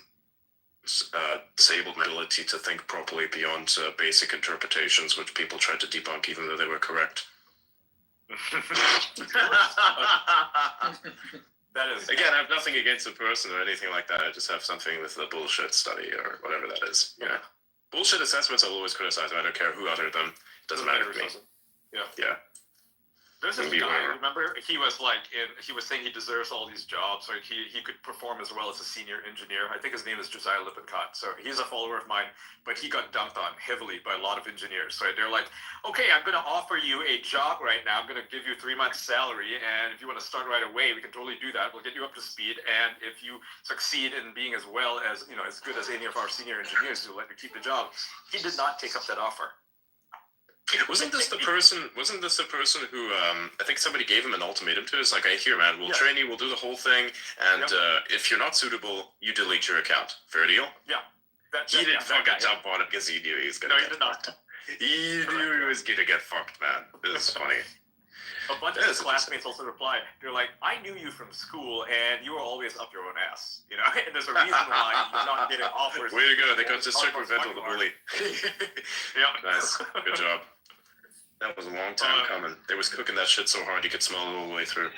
disabled ability to think properly beyond basic interpretations, which people tried to debunk even though they were correct. That is Again, I have nothing against the person or anything like that. I just have something with the bullshit study or whatever that is. You know, bullshit assessments I'll always criticize. I don't care who uttered them. It doesn't matter to me. Yeah. Yeah. There's this Maybe guy, whatever. remember, he was saying he deserves all these jobs, or he could perform as well as a senior engineer. I think his name is Josiah Lippincott. So he's a follower of mine, but he got dunked on heavily by a lot of engineers. So they're like, okay, I'm going to offer you a job right now. I'm going to give you 3 months salary. And if you want to start right away, we can totally do that. We'll get you up to speed. And if you succeed in being as well as, as good as any of our senior engineers, we'll let you keep the job. He did not take up that offer. Wasn't this the person who I think somebody gave him an ultimatum to? It's like, hey, here, man, we'll train you, we'll do the whole thing, and if you're not suitable, you delete your account. Fair deal? Yeah. He didn't fucking jump on it because he knew he was gonna get fucked. He knew he was gonna get fucked, man. This is funny. A bunch of his classmates also replied. They're like, I knew you from school, and you were always up your own ass. And there's a reason why you're not getting offers. Way to go. They got to circumvent the bully. Yeah. Nice. Good job. That was a long time coming. They was cooking that shit so hard you could smell it all the way through.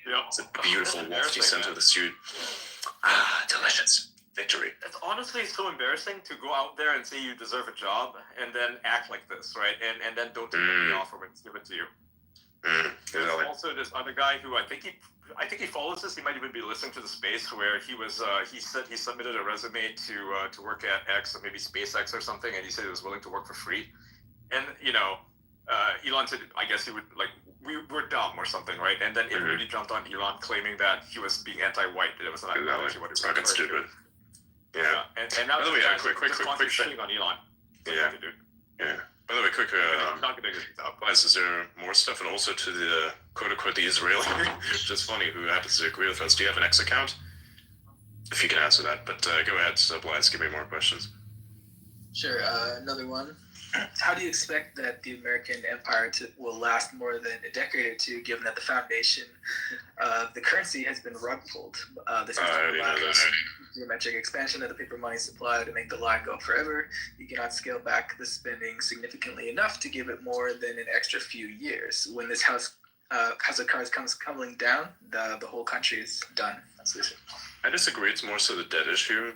Yeah. It's a beautiful, wafty scent of the stew. Ah, delicious. Victory. It's honestly so embarrassing to go out there and say you deserve a job and then act like this, right? And then don't take the offer when it's given to you. There's also this other guy who I think he follows this. He might even be listening to the space where he was. He said he submitted a resume to work at X or maybe SpaceX or something, and he said he was willing to work for free. And Elon said, I guess he would we're dumb or something, right? And then everybody jumped on Elon claiming that he was being anti-white. That it was not actually what it was. Fucking stupid. Yeah. And now by the way, quick shitting on Elon. Yeah. By the way, quick. Is there more stuff, and also to the quote unquote the Israeli, which is funny, who happens to agree with us? Do you have an X account? If you can answer that, but go ahead, Blaz, give me more questions. Sure. Another one. How do you expect that the American empire will last more than a decade or two, given that the foundation of the currency has been rug pulled? This is geometric expansion of the paper money supply to make the line go forever. You cannot scale back the spending significantly enough to give it more than an extra few years. When this house of cards comes tumbling down, the whole country is done. I disagree. It's more so the debt issue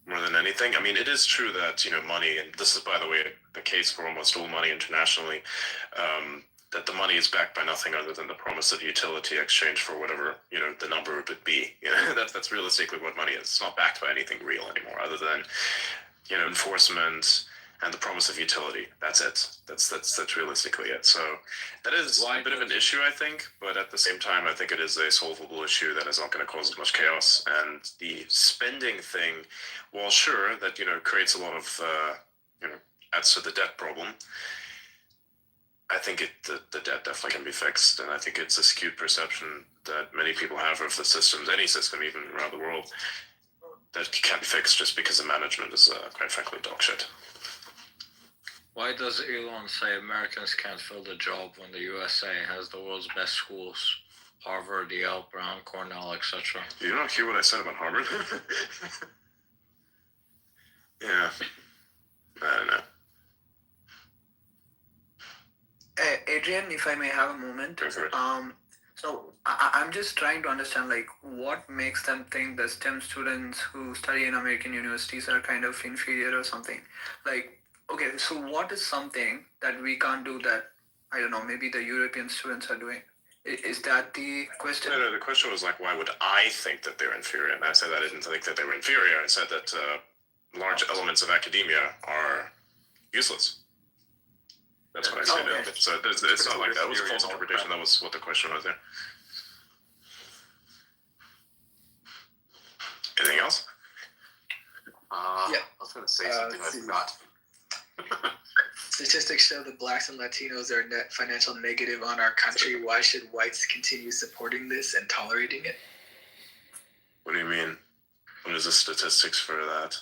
more than anything. I mean, it is true that, money, and this is, by the way, the case for almost all money internationally, that the money is backed by nothing other than the promise of utility exchange for whatever, the number would be. That's realistically what money is. It's not backed by anything real anymore other than, enforcement and the promise of utility. That's it. That's realistically it. So that is a bit of an issue, I think, but at the same time, I think it is a solvable issue that is not going to cause as much chaos. And the spending thing, while sure that, creates a lot of, adds to the debt problem, I think the debt definitely can be fixed. And I think it's a skewed perception that many people have of the systems, any system, even around the world, that can't be fixed just because the management is, quite frankly, dog shit. Why does Elon say Americans can't fill the job when the USA has the world's best schools? Harvard, Yale, Brown, Cornell, etc. You don't hear what I said about Harvard? Yeah. I don't know. Adrian, if I may have a moment. Go for it. So I'm just trying to understand, what makes them think the STEM students who study in American universities are kind of inferior or something? Okay, so what is something that we can't do that, I don't know, maybe the European students are doing? Is that the question? No, the question was why would I think that they're inferior? And I said I didn't think that they were inferior. I said that large elements of academia are useless. That's what I said. Okay. So it's not like that. It was a false interpretation. That was what the question was there. Anything else? I was going to say something I forgot. Statistics show that blacks and Latinos are net financial negative on our country. Why should whites continue supporting this and tolerating it? What do you mean? What is the statistics for that?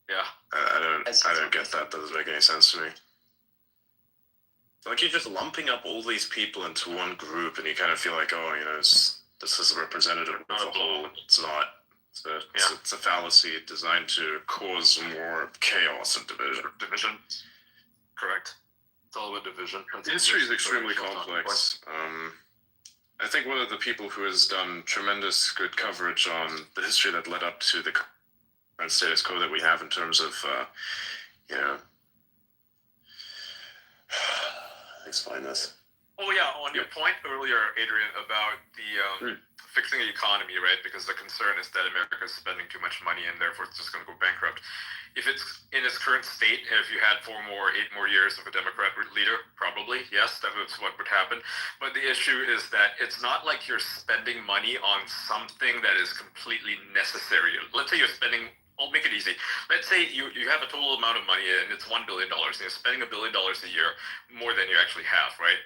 Yeah. I don't get that. That doesn't make any sense to me. You're just lumping up all these people into one group, and you kind of feel like, this is a representative of the whole. It's not. It's a fallacy designed to cause more chaos and division. Correct. It's all about division. History is extremely complex. I think one of the people who has done tremendous good coverage on the history that led up to the current status quo that we have in terms of, explain this. Oh yeah, on your point earlier, Adrian, about the fixing the economy, right? Because the concern is that America is spending too much money and therefore it's just going to go bankrupt. If it's in its current state, if you had 8 more years of a Democrat leader, probably, yes, that was what would happen. But the issue is that it's not like you're spending money on something that is completely necessary. Let's say you're spending, I'll make it easy. Let's say you have a total amount of money and it's $1 billion. And you're spending $1 billion a year more than you actually have, right?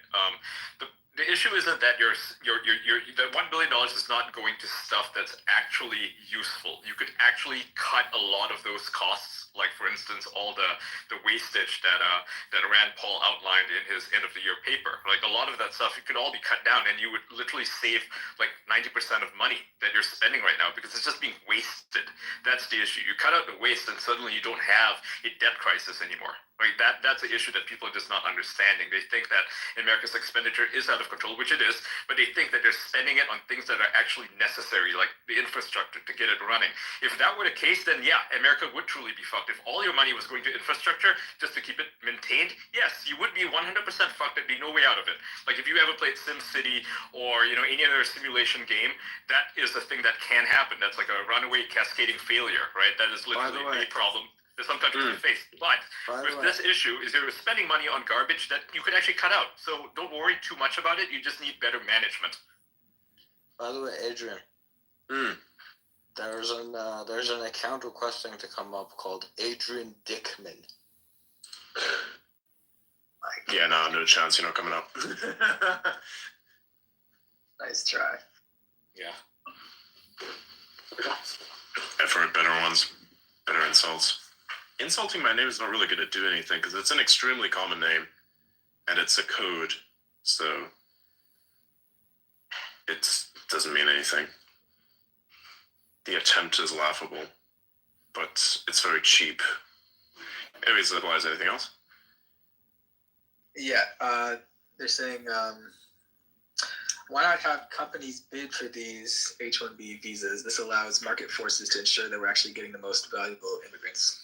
The issue isn't that that $1 billion is not going to stuff that's actually useful. You could actually cut a lot of those costs, like for instance, all the wastage that Rand Paul outlined in his end of the year paper. Like a lot of that stuff, it could all be cut down, and you would literally save like 90% of money that you're spending right now because it's just being wasted. That's the issue. You cut out the waste, and suddenly you don't have a debt crisis anymore. Right, that's the issue that people are just not understanding. They think that America's expenditure is out of control, which it is, but they think that they're spending it on things that are actually necessary, like the infrastructure to get it running. If that were the case, then yeah, America would truly be fucked. If all your money was going to infrastructure just to keep it maintained, yes, you would be 100% fucked. There'd be no way out of it. Like if you ever played SimCity or any other simulation game, that is the thing that can happen. That's like a runaway cascading failure, right? That is literally a problem that some countries face. But with this issue is you're spending money on garbage that you could actually cut out. So don't worry too much about it. You just need better management. By the way, Adrian, there's an account requesting to come up called Adrian Dickman. Yeah, no chance. You're not coming up. Nice try. Yeah. I've heard better ones, better insults. Insulting my name is not really going to do anything because it's an extremely common name and it's a code, so it doesn't mean anything. The attempt is laughable, but it's very cheap. Anyways, otherwise, anything else? Yeah, they're saying, why not have companies bid for these H-1B visas? This allows market forces to ensure that we're actually getting the most valuable immigrants.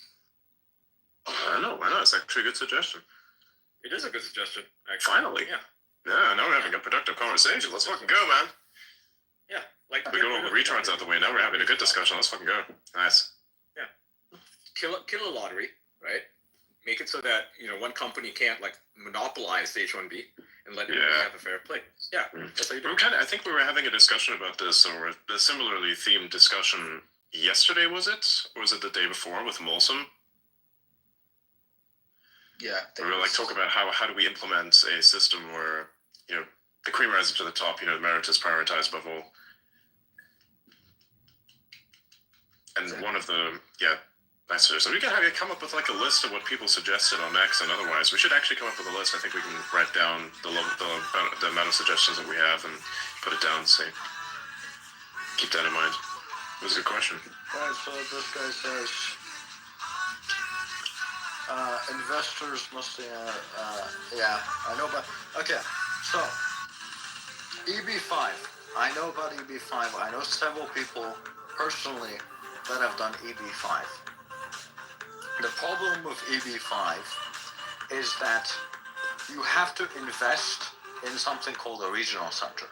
I know. It's actually a good suggestion. It is a good suggestion, actually. Finally. Yeah, now we're having a productive conversation. Let's fucking go, man. Yeah. Like we got all the retards out the way. Now we're having a good discussion. Let's fucking go. Nice. Yeah. Kill a lottery, right? Make it so that, one company can't like monopolize the H-1B and let everybody have a fair play. Yeah. That's how you do it. I think we were having a discussion about this, or a similarly themed discussion yesterday, was it? Or was it the day before with Molson? Yeah. We were talk about how do we implement a system where, the cream rises to the top, the merit is prioritized above all. And one of the, nice suggestion. We can have you come up with a list of what people suggested on X and otherwise. We should actually come up with a list. I think we can write down the amount of suggestions that we have and put it down and see. Keep that in mind. It was a good question. Right, so this guy says, investors must, I know, but, okay, so, EB5, I know about EB5, I know several people personally that have done EB5. The problem with EB5 is that you have to invest in something called a regional center.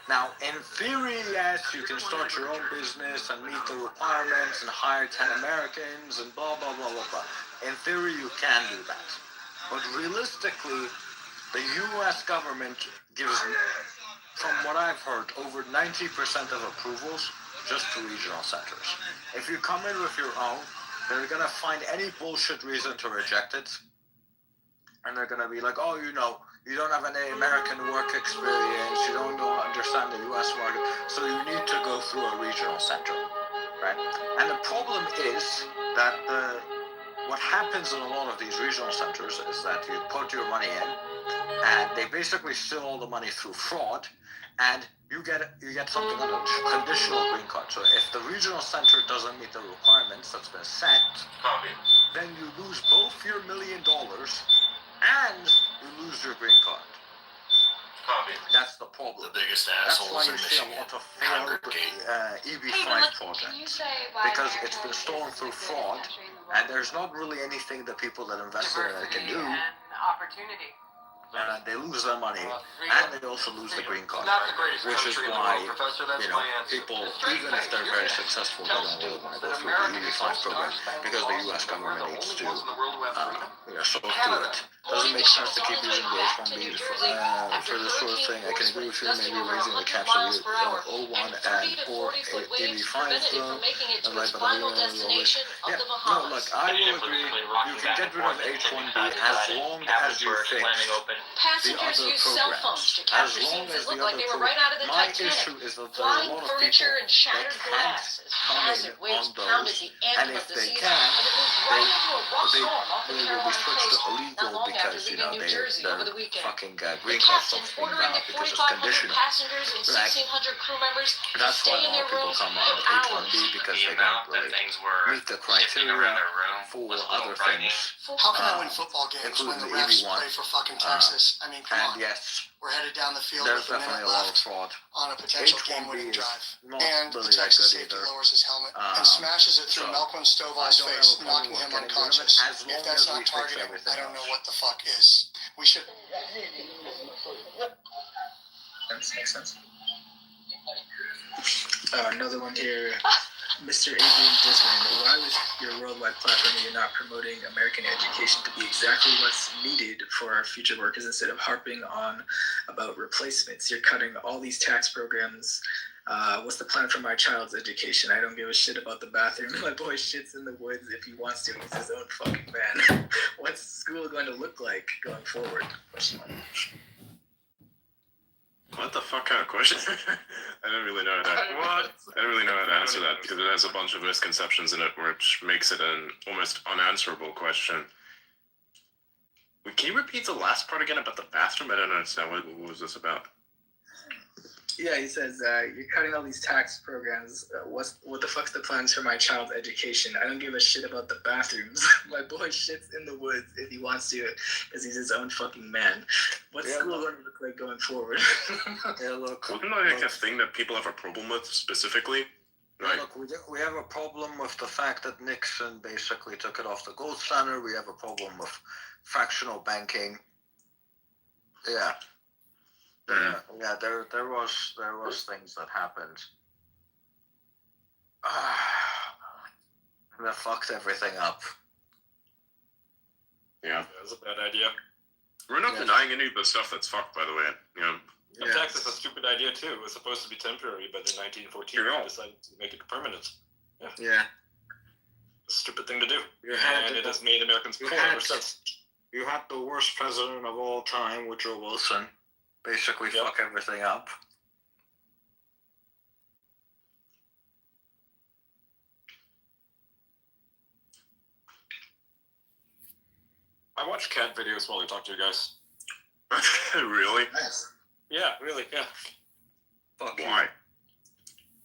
Now, in theory, yes, you can start your own business and meet the requirements and hire 10 Americans and blah, blah, blah, blah, blah. In theory, you can do that. But realistically, the U.S. government gives, from what I've heard, over 90% of approvals just to regional centers. If you come in with your own, they're going to find any bullshit reason to reject it. And they're going to be like, oh, you don't have any American work experience, you don't understand the U.S. market, so you need to go through a regional center, right? And the problem is that what happens in a lot of these regional centers is that you put your money in, and they basically steal all the money through fraud, and you get something on a conditional green card. So if the regional center doesn't meet the requirements that's been set, then you lose both your $1 million and you lose your green card. That's the problem. The biggest That's why assholes you in see a Michigan. lot of failed EB5 projects, because it's been stolen through fraud, and there's not really anything that people that invest in it can do. Opportunity. They lose their money, and they also lose the green card, which is why, people, even if they're very successful, they don't really want to go through the EB5 program, because the U.S. government needs to sort through it. Doesn't make sense to keep using the H-1Bs for this sort of thing. I can agree with you, maybe raising the caps of O1 and or EB5, right, but I always, yeah, no, look, I will agree, you can get rid of H-1B as long as you fix Passengers use cell phones to capture scenes that look like they were right out of the Titanic. Issue is that there are a Flying lot of furniture people and shattered that glass is hazard waves pounded the and anthem if of the they season, can, and it moved right into a rough storm off the they will be Carolina switched to coast illegal not long after because, leaving New Jersey over the their weekend. fucking The green card captain stops being ordering valid the because it's 4,500 conditional. passengers and Like, 1,600 crew members to That's stay why a in lot their of people rooms come for on hours. H-1B because they don't really meet the criteria for other things. How can I win football games when the refs EB1. play for fucking Texas? I mean, come And on. yes, We're headed down the field there's with a definitely minute a lot of left fraud. on a potential H1B game-winning is drive. not And really the that Texas good safety either. lowers his helmet and smashes it through so Malcolm Stovall's I don't face, have a problem knocking with him getting rid of it unconscious. as long If that's as we not fix targeting, everything I don't know else. what the fuck is. We should. That makes sense. Another one here. Mr. Adrian Disman, why was your worldwide platform you're not promoting American education to be exactly what's needed for our future workers instead of harping on about replacements? You're cutting all these tax programs. What's the plan for my child's education? I don't give a shit about the bathroom. My boy shits in the woods if he wants to. He's his own fucking man. What's school going to look like going forward? What the fuck kind of question? I don't really know how to. What? I don't really know how to answer that because it has a bunch of misconceptions in it, which makes it an almost unanswerable question. Can you repeat the last part again about the bathroom? I don't understand. What was this about? Yeah, he says you're cutting all these tax programs. What the fuck's the plans for my child's education? I don't give a shit about the bathrooms. My boy shits in the woods if he wants to, because he's his own fucking man. What's school going to look like going forward? Wasn't that like a thing that people have a problem with specifically? Like, Look, we have a problem with the fact that Nixon basically took it off the gold standard. We have a problem with fractional banking. Yeah. Yeah, there was things that happened that fucked everything up. yeah. That's a bad idea. We're not denying any of the stuff that's fucked, by the way. You know, The tax is a stupid idea too. It was supposed to be temporary, but in 1914 they decided to make it permanent. Yeah. A stupid thing to do. had And to- it has made Americans you poor had- ever since. You had the worst president of all time, Woodrow Wilson, basically fuck everything up. I watch cat videos while I talk to you guys. really? Nice. Yeah, really, yeah. Fuck Why?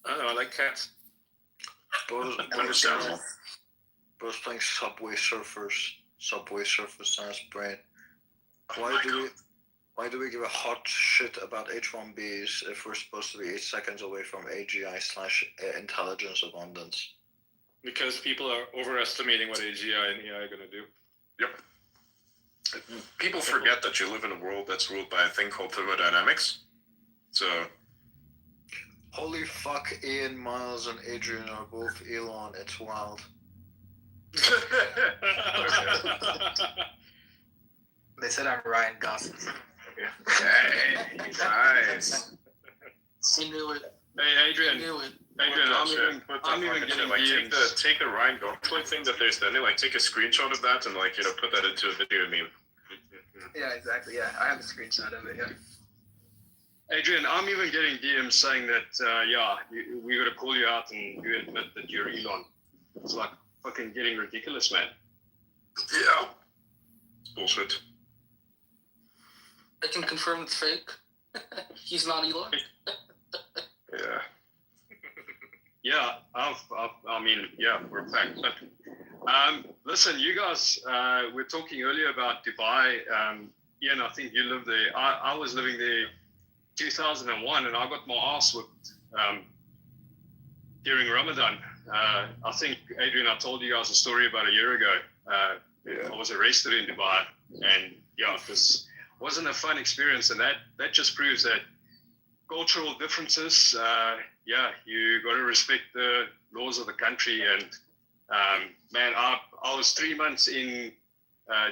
I don't know, I like cats. Understandable. Bro's playing Subway Surfers on his brain. Why do we give a hot shit about H-1Bs if we're supposed to be 8 seconds away from AGI/intelligence abundance? Because people are overestimating what AGI and AI are going to do. Yep. People forget that you live in a world that's ruled by a thing called thermodynamics. So, Holy fuck, Ian, Miles, and Adrian are both Elon. It's wild. They said I'm Ryan Gosling. hey, nice. I knew it. Hey, Adrian. I knew it. Adrian, I'm even getting like DMs. take the Ryan Gosling thing that they're sending, like take a screenshot of that and like put that into a video meme. Yeah, exactly. Yeah, I have a screenshot of it. Yeah. Adrian, I'm even getting DMs saying that, we're going to call you out and you admit that you're Elon. It's like fucking getting ridiculous, man. Yeah. It's bullshit. I can confirm it's fake. He's not Elon. Yeah. Yeah, I mean, yeah, for a fact. But listen, you guys were talking earlier about Dubai. Ian, I think you live there. I was living there 2001, and I got my ass whipped during Ramadan. I think, Adrian, I told you guys a story about a year ago. I was arrested in Dubai, and yeah, this wasn't a fun experience, and that just proves that cultural differences, you got to respect the laws of the country. And man, I was 3 months in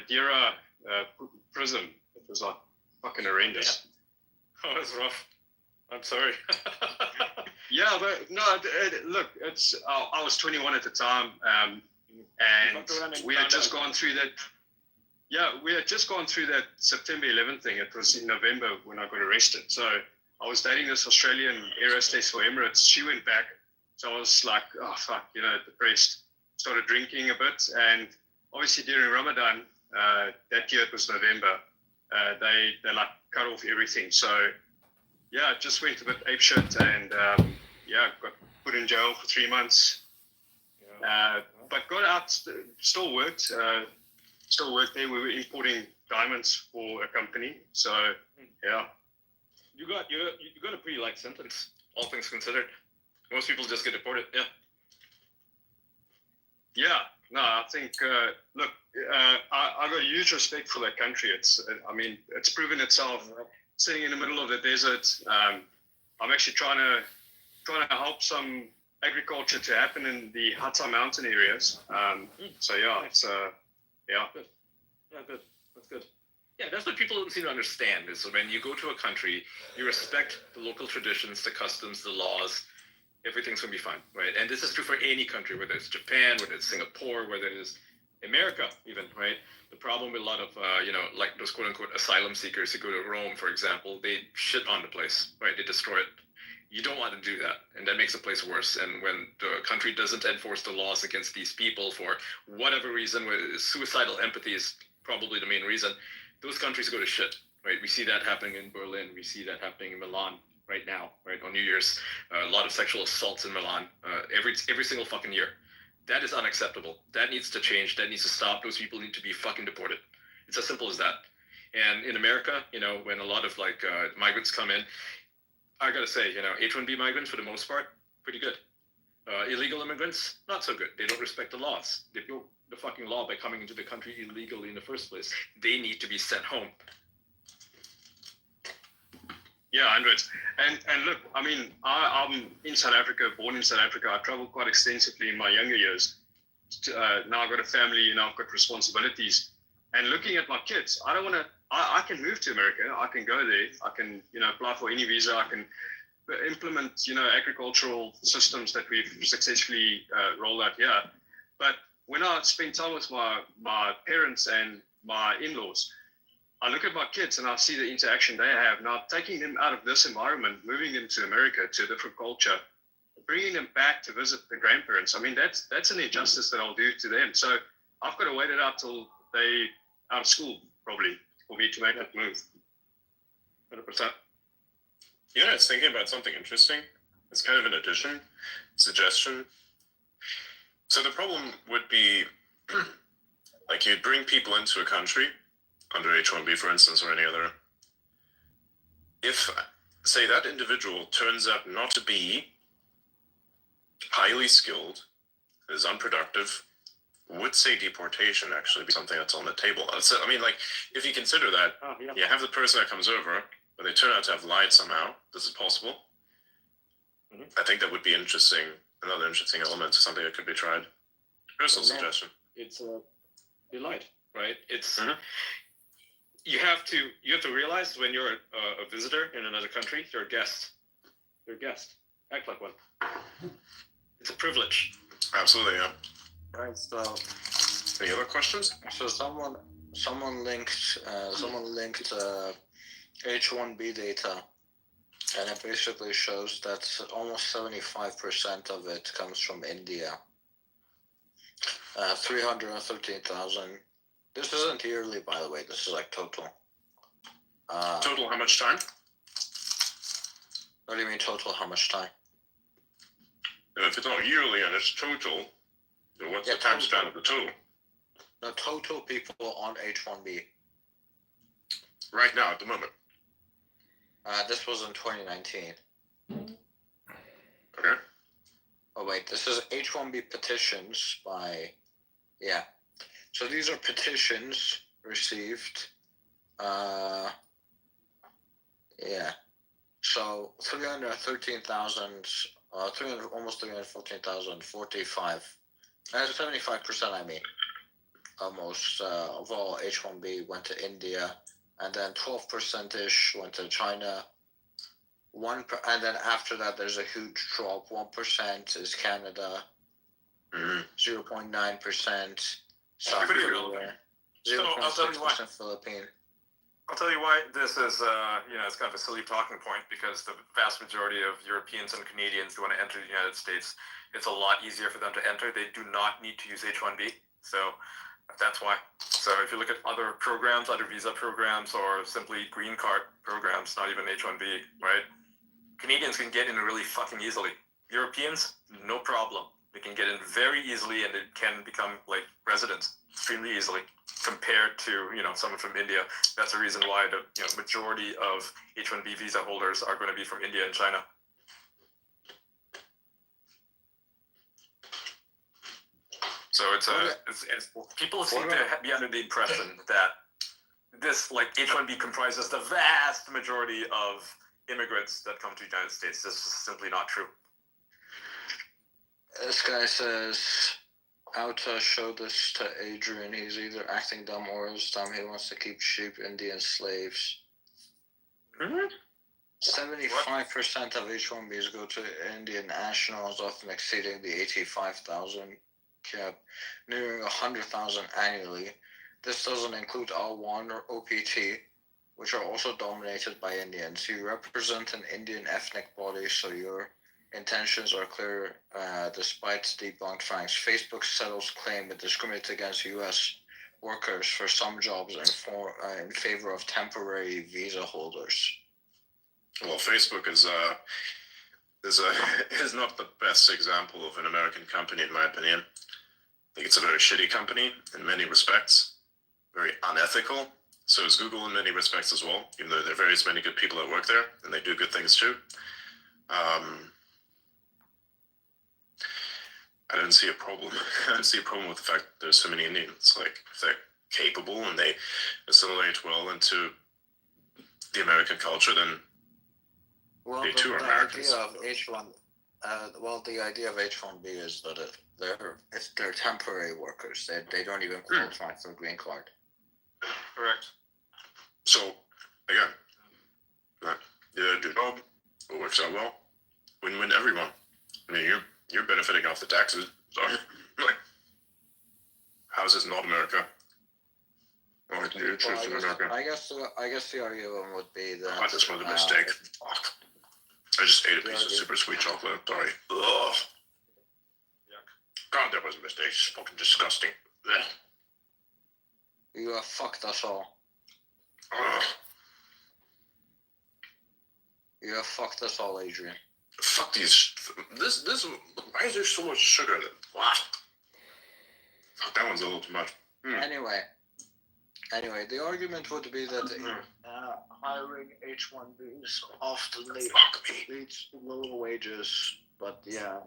Dira prison. It was like fucking horrendous. Oh, that's rough. I'm sorry. Yeah, but no, look, it's I was 21 at the time, and we had just gone through that. Yeah, we had just gone through that September 11th thing. It was in November when I got arrested. So I was dating this Australian air hostess for Emirates. She went back, so I was like, oh fuck, depressed. Started drinking a bit, and obviously during Ramadan, that year it was November. They like cut off everything. So yeah, just went a bit apeshit, and got put in jail for 3 months. But got out, still worked. Still worked there. We were importing diamonds for a company. So yeah. You got a pretty light sentence, all things considered. Most people just get deported. Yeah. Yeah. No, I think. Look, I got huge respect for that country. It's proven itself. Sitting in the middle of the desert, I'm actually trying to help some agriculture to happen in the Hatta mountain areas. So yeah, it's Good. Yeah, good. That's good. Yeah, that's what people don't seem to understand is when you go to a country, you respect the local traditions, the customs, the laws, everything's going to be fine, right? And this is true for any country, whether it's Japan, whether it's Singapore, whether it is America even, right? The problem with a lot of, like those quote-unquote asylum seekers who go to Rome, for example, they shit on the place, right? They destroy it. You don't want to do that, and that makes the place worse. And when the country doesn't enforce the laws against these people for whatever reason, where suicidal empathy is probably the main reason, those countries go to shit, right? We see that happening in Berlin. We see that happening in Milan right now, right? On New Year's, a lot of sexual assaults in Milan every single fucking year. That is unacceptable. That needs to change. That needs to stop. Those people need to be fucking deported. It's as simple as that. And in America, when a lot of migrants come in, I gotta say, H-1B migrants, for the most part, pretty good. Illegal immigrants, not so good. They don't respect the laws. They broke the fucking law by coming into the country illegally in the first place. They need to be sent home. Yeah, hundreds. And look, I mean, I'm in South Africa, born in South Africa. I traveled quite extensively in my younger years. Now I've got a family, I've got responsibilities. And looking at my kids, I don't want to. I can move to America. I can go there. I can, apply for any visa. I can implement, agricultural systems that we've successfully rolled out here. But when I spend time with my parents and my in-laws, I look at my kids and I see the interaction they have. Now, taking them out of this environment, moving them to America, to a different culture, bringing them back to visit the grandparents. I mean, that's an injustice that I'll do to them. So I've got to wait it out till they out of school, probably, for me to make that move. 100%. I was thinking about something interesting. It's kind of an addition, suggestion. So the problem would be, like, you'd bring people into a country, under H-1B, for instance, or any other. If, say, that individual turns out not to be highly skilled, is unproductive, would say deportation actually be something that's on the table? So, I mean, like, if you consider that, you have the person that comes over, but they turn out to have lied somehow. This is possible. Mm-hmm. I think that would be interesting. Another interesting element, something that could be tried. Personal suggestion. It's they lied, right? It's you have to realize when you're a visitor in another country, you're a guest. You're a guest. Act like one. It's a privilege. Absolutely, yeah. Right. So, any other questions? So someone linked H-1B data, and it basically shows that almost 75% of it comes from India. 313,000 This isn't yearly, by the way. This is like total. Total how much time? What do you mean total? How much time? If it's not yearly and it's total, then what's the time span of the total? The total people on H-1B. Right now, at the moment. This was in 2019. Okay. Oh wait, this is H-1B petitions by, yeah. So these are petitions received. Yeah. So 313,000, almost 314,045. 75%, I mean. Almost of all H-1B went to India, and then 12%ish went to China. And then after that, there's a huge drop. 1% is Canada. 0.9% South Korea. 0.6% Philippines. I'll tell you why this is, it's kind of a silly talking point, because the vast majority of Europeans and Canadians who want to enter the United States, it's a lot easier for them to enter. They do not need to use H-1B. So that's why. So if you look at other programs, other visa programs, or simply green card programs, not even H-1B, right? Canadians can get in really fucking easily. Europeans, no problem. They can get in very easily, and it can become like residents extremely easily compared to, someone from India. That's the reason why the majority of H-1B visa holders are going to be from India and China. So it's people seem to be under the impression that this H-1B comprises the vast majority of immigrants that come to the United States. This is simply not true. This guy says, Auta showed this to Adrian. He's either acting dumb or is dumb. He wants to keep sheep, Indian slaves. 75% of H-1Bs go to Indian nationals, often exceeding the 85,000 cap, nearing 100,000 annually. This doesn't include R1 or OPT, which are also dominated by Indians. You represent an Indian ethnic body, so your intentions are clear, despite debunked facts. Facebook settles claim it discriminates against U.S. workers for some jobs in favor of temporary visa holders. Well, Facebook is not the best example of an American company, in my opinion. I think it's a very shitty company in many respects, very unethical. So is Google in many respects as well, even though there are various many good people that work there, and they do good things too. I don't see a problem. I don't see a problem with the fact that there's so many Indians. Like, if they're capable and they assimilate well into the American culture, then they too are Americans. The idea of H-1B is that they're temporary workers. They don't even qualify for a green card. Correct. So, again, you do job, it works out well, win-win everyone. I mean, you're benefiting off the taxes, so, how is this not America? Well, it's in America. I guess the argument would be that... I just made a mistake. Fuck. I just ate a piece of super sweet chocolate, sorry. Ugh. God, that was a mistake. It's fucking disgusting. Ugh. You have fucked us all. Ugh. You have fucked us all, Adrian. Fuck these. This. Why is there so much sugar in it? What? Fuck, that one's a little too much. Anyway, the argument would be that hiring H-1Bs often leads to lower wages. But yeah,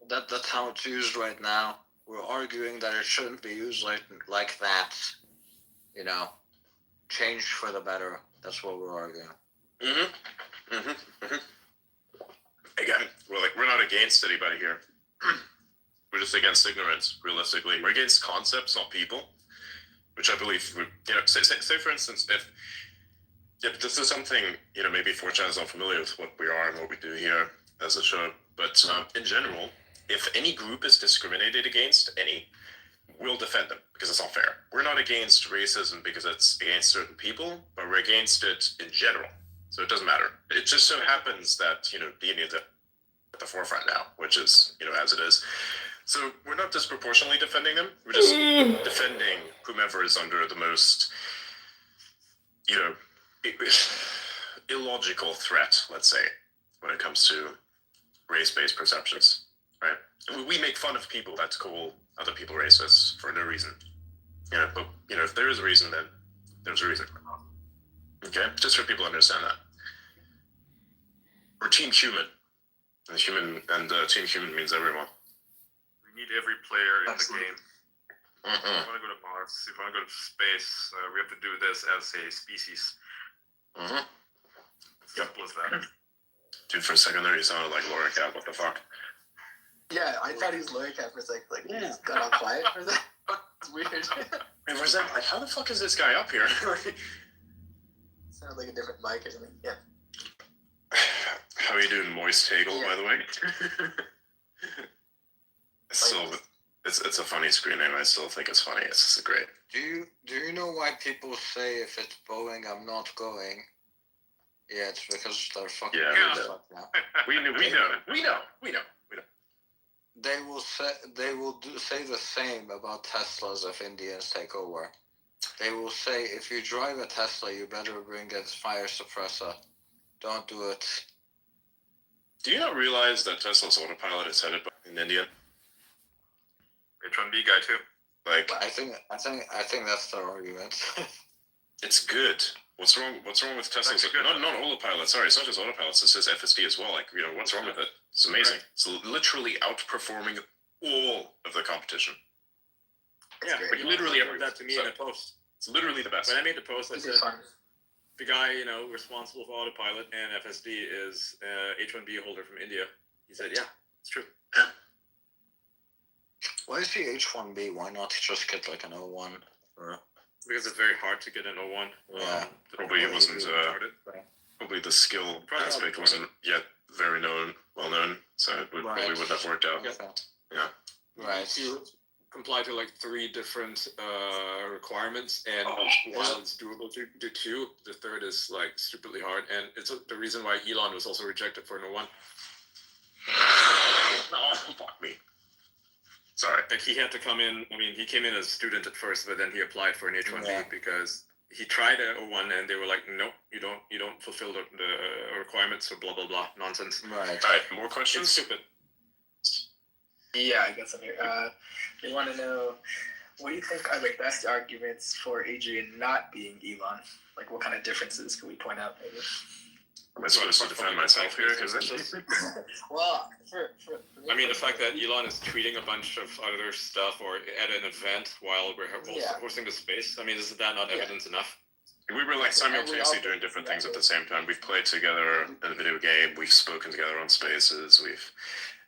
that's how it's used right now. We're arguing that it shouldn't be used like that. Change for the better. That's what we're arguing. Again, we're not against anybody here. We're just against ignorance, realistically. We're against concepts, not people. Which I believe, say for instance, if this is something, maybe 4chan is not familiar with what we are and what we do here as a show, but in general, if any group is discriminated against, we'll defend them, because it's not fair. We're not against racism because it's against certain people, but we're against it in general. So it doesn't matter. It just so happens that, the Indians are at the forefront now, which is, as it is. So we're not disproportionately defending them. We're just defending whomever is under the most, illogical threat, let's say, when it comes to race-based perceptions, right? We make fun of people that call other people racist for no reason. But if there is a reason, then there's a reason. Okay? Just so people understand that. We're team human. And team human means everyone. We need every player in the game. If we want to go to Mars, if we want to go to space, we have to do this as a species. Simple as that. Dude, for a second there, you sounded like Laura Cat. What the fuck? Yeah, I thought he was Lawyer Cat for a second. Like, he just got all quiet for a second. It's weird. And for a second, like, how the fuck is this guy up here? Sounds like a different mic or something. Yeah. How are you doing, Moist Hagel, by the way? It's a funny screen name. I still think it's funny. It's just great. Do you know why people say if it's Boeing, I'm not going? Yeah, it's because they're fucking. Yeah, we know. They will say the same about Teslas if Indians take over. They will say if you drive a Tesla, you better bring a fire suppressor. Don't do it. Do you not realize that Tesla's autopilot is headed in India? H1B guy too. Like, I think that's their argument. It's good. What's wrong with Tesla's? Not autopilot. Sorry, it's not just autopilots. It says FSD as well. Like, what's wrong with it? It's amazing. Right. It's literally outperforming all of the competition. Yeah, but literally ever that to me in a post. It's literally the best. When I made the post, I said the guy responsible for autopilot and FSD is H1B holder from India. He said, "Yeah, it's true." Why is he H1B? Why not just get like an O1? Because it's very hard to get an O1. Yeah. Probably it wasn't. Probably the skill aspect wasn't yet very well known, so it probably wouldn't have worked out. Yeah. Right. If you comply to like 3 different requirements, and while it's doable to do 2, the third is like stupidly hard, and it's the reason why Elon was also rejected for an O1. Oh, fuck me. Sorry. Like he had to come in. I mean, he came in as a student at first, but then he applied for an H1B because he tried a O1 and they were like, "Nope, you don't fulfill the requirements," or blah blah blah nonsense. Right. All right. More questions? It's stupid. Yeah, I guess I'm here. They want to know, what do you think are the best arguments for Adrian not being Elon? Like, what kind of differences can we point out? Maybe. Am I supposed to defend myself here? Well, I mean, the fact that Elon is tweeting a bunch of other stuff or at an event while we're hosting the space, I mean, is that not evidence enough? We were like simultaneously doing different things at the same time. We've played together in a video game. We've spoken together on spaces. We've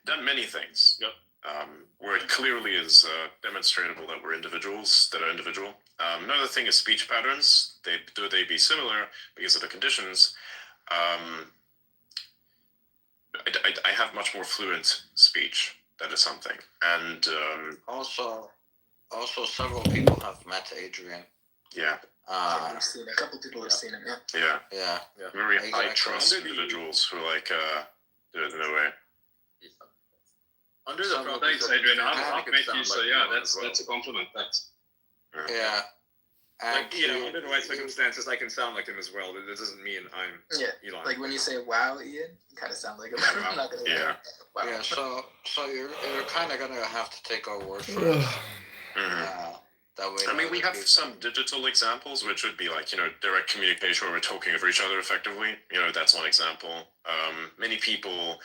done many things. Yep. Where it clearly is demonstrable that we're individuals that are individual. Another thing is speech patterns. They be similar because of the conditions. I have much more fluent speech. That is something. And also several people have met Adrian. Yeah. I've seen a couple people have seen him. Yeah. Very high trust individuals who are like, there's no way. Under the thanks, Adrian. I've met you, so yeah, that's a compliment. Thanks. Yeah. And like, under the right circumstances, I can sound like him as well. That doesn't mean I'm Elon. Like when you say "Wow, Ian," you kind of sound like him. I'm not gonna. Wow. Yeah. So you're kind of gonna have to take our word for it. That way. I mean, we have some digital examples, which would be like direct communication where we're talking over each other effectively. That's one example. Many people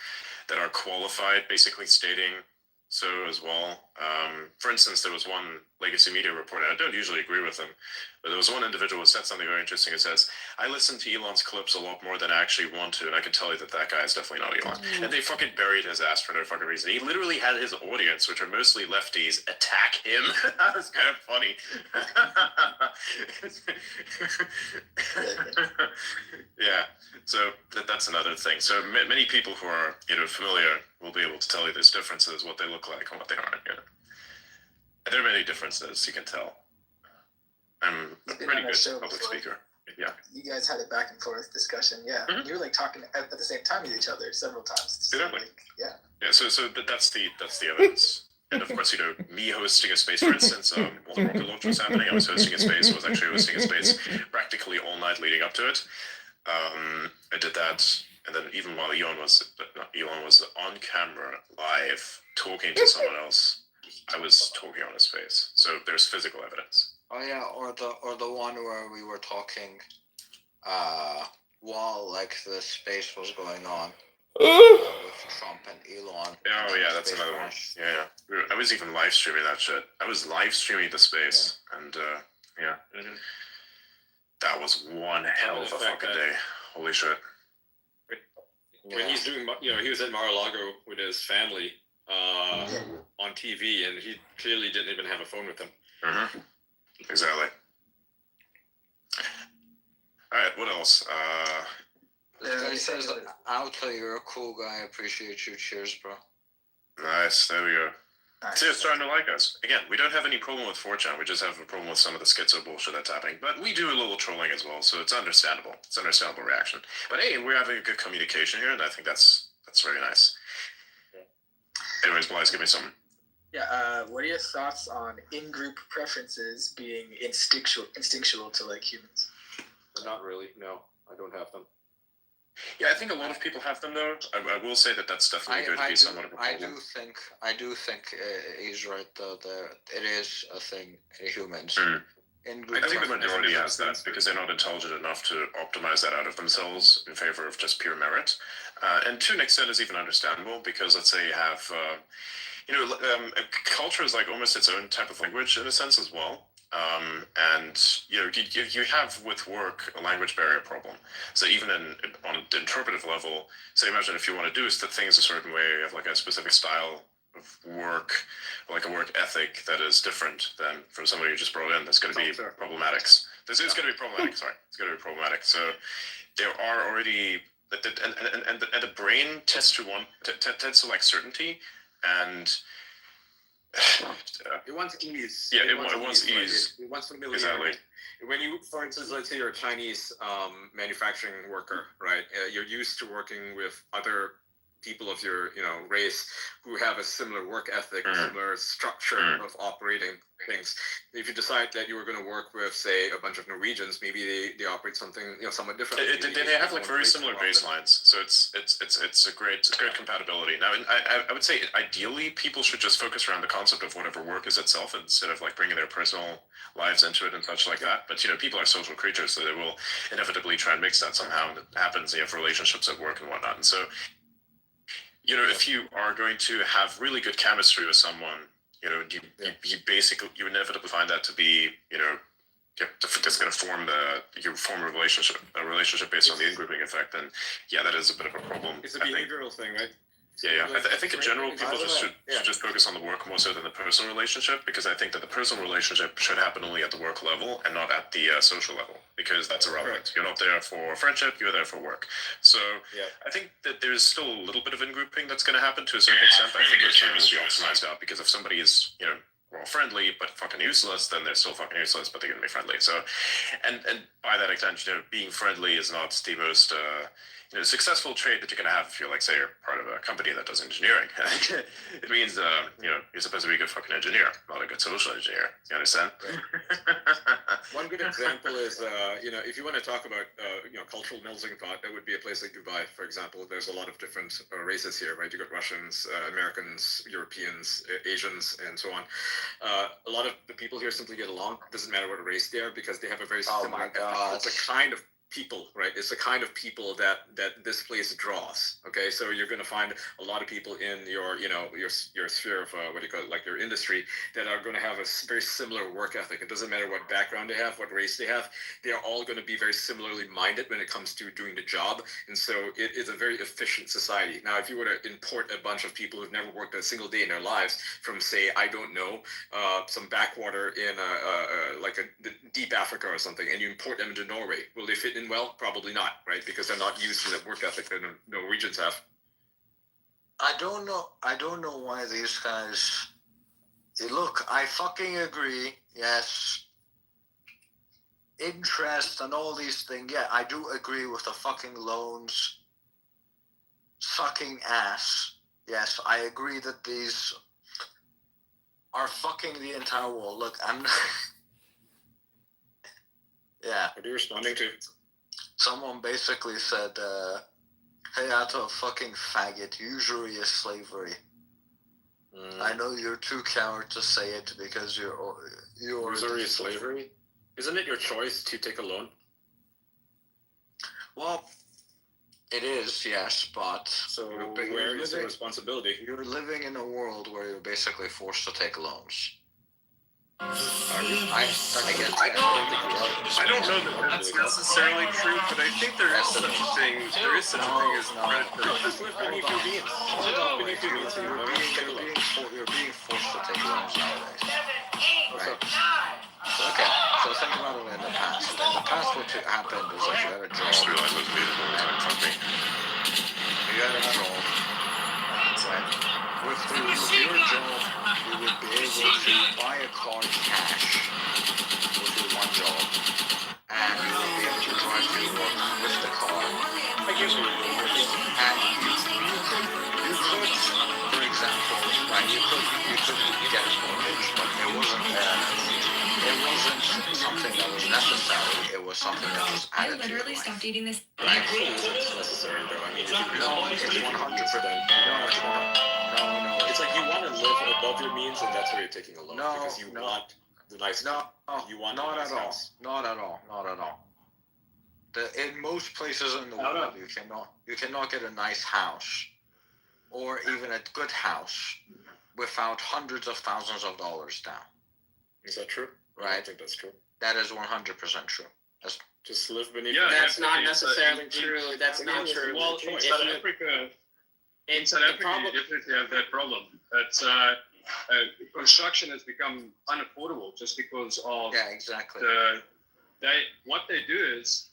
that are qualified, basically stating so as well. For instance, there was one legacy media reporter, I don't usually agree with him, but there was one individual who said something very interesting. It says, "I listen to Elon's clips a lot more than I actually want to, and I can tell you that guy is definitely not Elon." And they fucking buried his ass for no fucking reason. He literally had his audience, which are mostly lefties, attack him. That was kind of funny. Yeah, so that's another thing. So many people who are familiar will be able to tell you there's differences, what they look like and what they aren't. There are many differences, you can tell. I'm a pretty good public speaker. Yeah. You guys had a back and forth discussion. Yeah. You were like talking at the same time with each other several times. Exactly. Yeah. Yeah. So that's the evidence. And of course, me hosting a space, for instance, while the rocket launch was happening, I was hosting a space. I was actually hosting a space practically all night leading up to it. I did that, and then even while Elon was on camera live talking to someone else, I was talking on a space. So there's physical evidence. Oh yeah, or the one where we were talking while like the space was going on. With Trump and Elon. Oh yeah, that's another one. Yeah. I was even live streaming that shit. I was live streaming the space, and that was one hell of a fucking day. Holy shit. When he's doing, he was at Mar-a-Lago with his family on TV, and he clearly didn't even have a phone with him. Mm-hmm. Exactly. All right, what else? He says, "I'll tell you, you're a cool guy. I appreciate you. Cheers, bro." Nice. There we go. See, it's starting to like us. Again, we don't have any problem with 4chan. We just have a problem with some of the schizo bullshit that's happening. But we do a little trolling as well, so it's understandable. It's an understandable reaction. But hey, we're having a good communication here, and I think that's very nice. Anyways, Blaise, give me something. Yeah. What are your thoughts on in-group preferences being instinctual to like humans? Not really. No, I don't have them. Yeah, I think a lot of people have them though. I will say that that's definitely going to be somewhat of a problem. I do think he's right though. It is a thing in humans. I think the majority has that because they're not intelligent enough to optimize that out of themselves in favor of just pure merit. And to an extent is even understandable because let's say you have, culture is like almost its own type of language in a sense as well. And you have with work a language barrier problem. So even on the interpretive level, say imagine if you want to do things a certain way, you have like a specific style of work, like a work ethic that is different than from somebody who just brought in. That's going to be problematic. It's going to be problematic. Sorry, it's going to be problematic. So there are already and the brain tends to like certainty and. It wants ease. Yeah, it wants ease. It wants familiarity. Exactly. When you, for instance, let's say you're a Chinese manufacturing worker, right? You're used to working with other people of your, race who have a similar work ethic, similar structure of operating things. If you decide that you were going to work with, say, a bunch of Norwegians, maybe they operate something, somewhat different. They have like very similar baselines, so it's a great compatibility. Now, I would say ideally people should just focus around the concept of whatever work is itself instead of like bringing their personal lives into it and such like that. But people are social creatures, so they will inevitably try and mix that somehow, and it happens. You have relationships at work and whatnot, and so. If you are going to have really good chemistry with someone, you inevitably find that to be, that's going to form a relationship based on the in-grouping effect, and yeah, that is a bit of a problem. It's a behavioral thing, right? Yeah. I think in general, people should just focus on the work more so than the personal relationship, because I think that the personal relationship should happen only at the work level and not at the social level, because that's irrelevant. You're not there for friendship, you're there for work. So I think that there's still a little bit of in-grouping that's going to happen to a certain extent. I think those things will be optimized out, because if somebody is, well, friendly but fucking useless, then they're still fucking useless, but they're going to be friendly. So, and by that extent, being friendly is not the most successful trait that you're going to have if you're, like, say, you're part of a company that does engineering. It means, you're supposed to be a good fucking engineer, not a good social engineer. You understand? One good example is, if you want to talk about, cultural melting pot, that would be a place like Dubai, for example. There's a lot of different races here, right? You got Russians, Americans, Europeans, Asians, and so on. A lot of the people here simply get along. It doesn't matter what race they are, because they have a very similar. It's a kind of people, right? It's the kind of people that this place draws. Okay, so you're going to find a lot of people in your sphere of what do you call it, like your industry, that are going to have a very similar work ethic. It doesn't matter what background they have, what race they have. They are all going to be very similarly minded when it comes to doing the job, and so it is a very efficient society. Now, if you were to import a bunch of people who've never worked a single day in their lives from, say, I don't know, some backwater in the deep Africa or something, and you import them into Norway, will they fit in well? Probably not, right? Because they're not used to the work ethic that the Norwegians have. I don't know why these guys. Look, I fucking agree. Yes. Interest and all these things. Yeah, I do agree with the fucking loans. Sucking ass. Yes, I agree that these are fucking the entire world. Look, I'm not. Yeah. What are you responding to? Someone basically said, hey, Atto, fucking faggot, usury is slavery. I know you're too coward to say it because you're Usury is slavery? Isn't it your choice to take a loan? Well, it is, yes, but so where is the responsibility? You're living in a world where you're basically forced to take loans. I don't know that that's necessarily true, but I think there is such a thing. There is such a thing as predatory. Just live beneath your means. You're being forced to take loans nowadays. Right? Okay, so think about it in the past. In the past, what happened is that you had a job. I realized I was leaving all the time from me. You had a job, right? With your job, you would be able to buy a car cash with your one job, and you would be able to drive to work with the car. I guess we were and you could, for example, right? You could get a mortgage, but it wasn't something that was necessary. It was something that was added to your life. Stop dating this. Right? It's necessary, though. I mean, it's 100%. No. It's like you want to live above your means, and that's why you're taking a loan because you want the nice. You want not the nice at all. house. Not at all. In most places in the world, you cannot get a nice house or even a good house without hundreds of thousands of dollars down. Is that true? Right. I don't think that's true. That is 100% true. That's just live beneath. Yeah, that's not necessarily true. That's not true. Well, in South Africa, you definitely have that problem. It's construction has become unaffordable just because of exactly. What they do is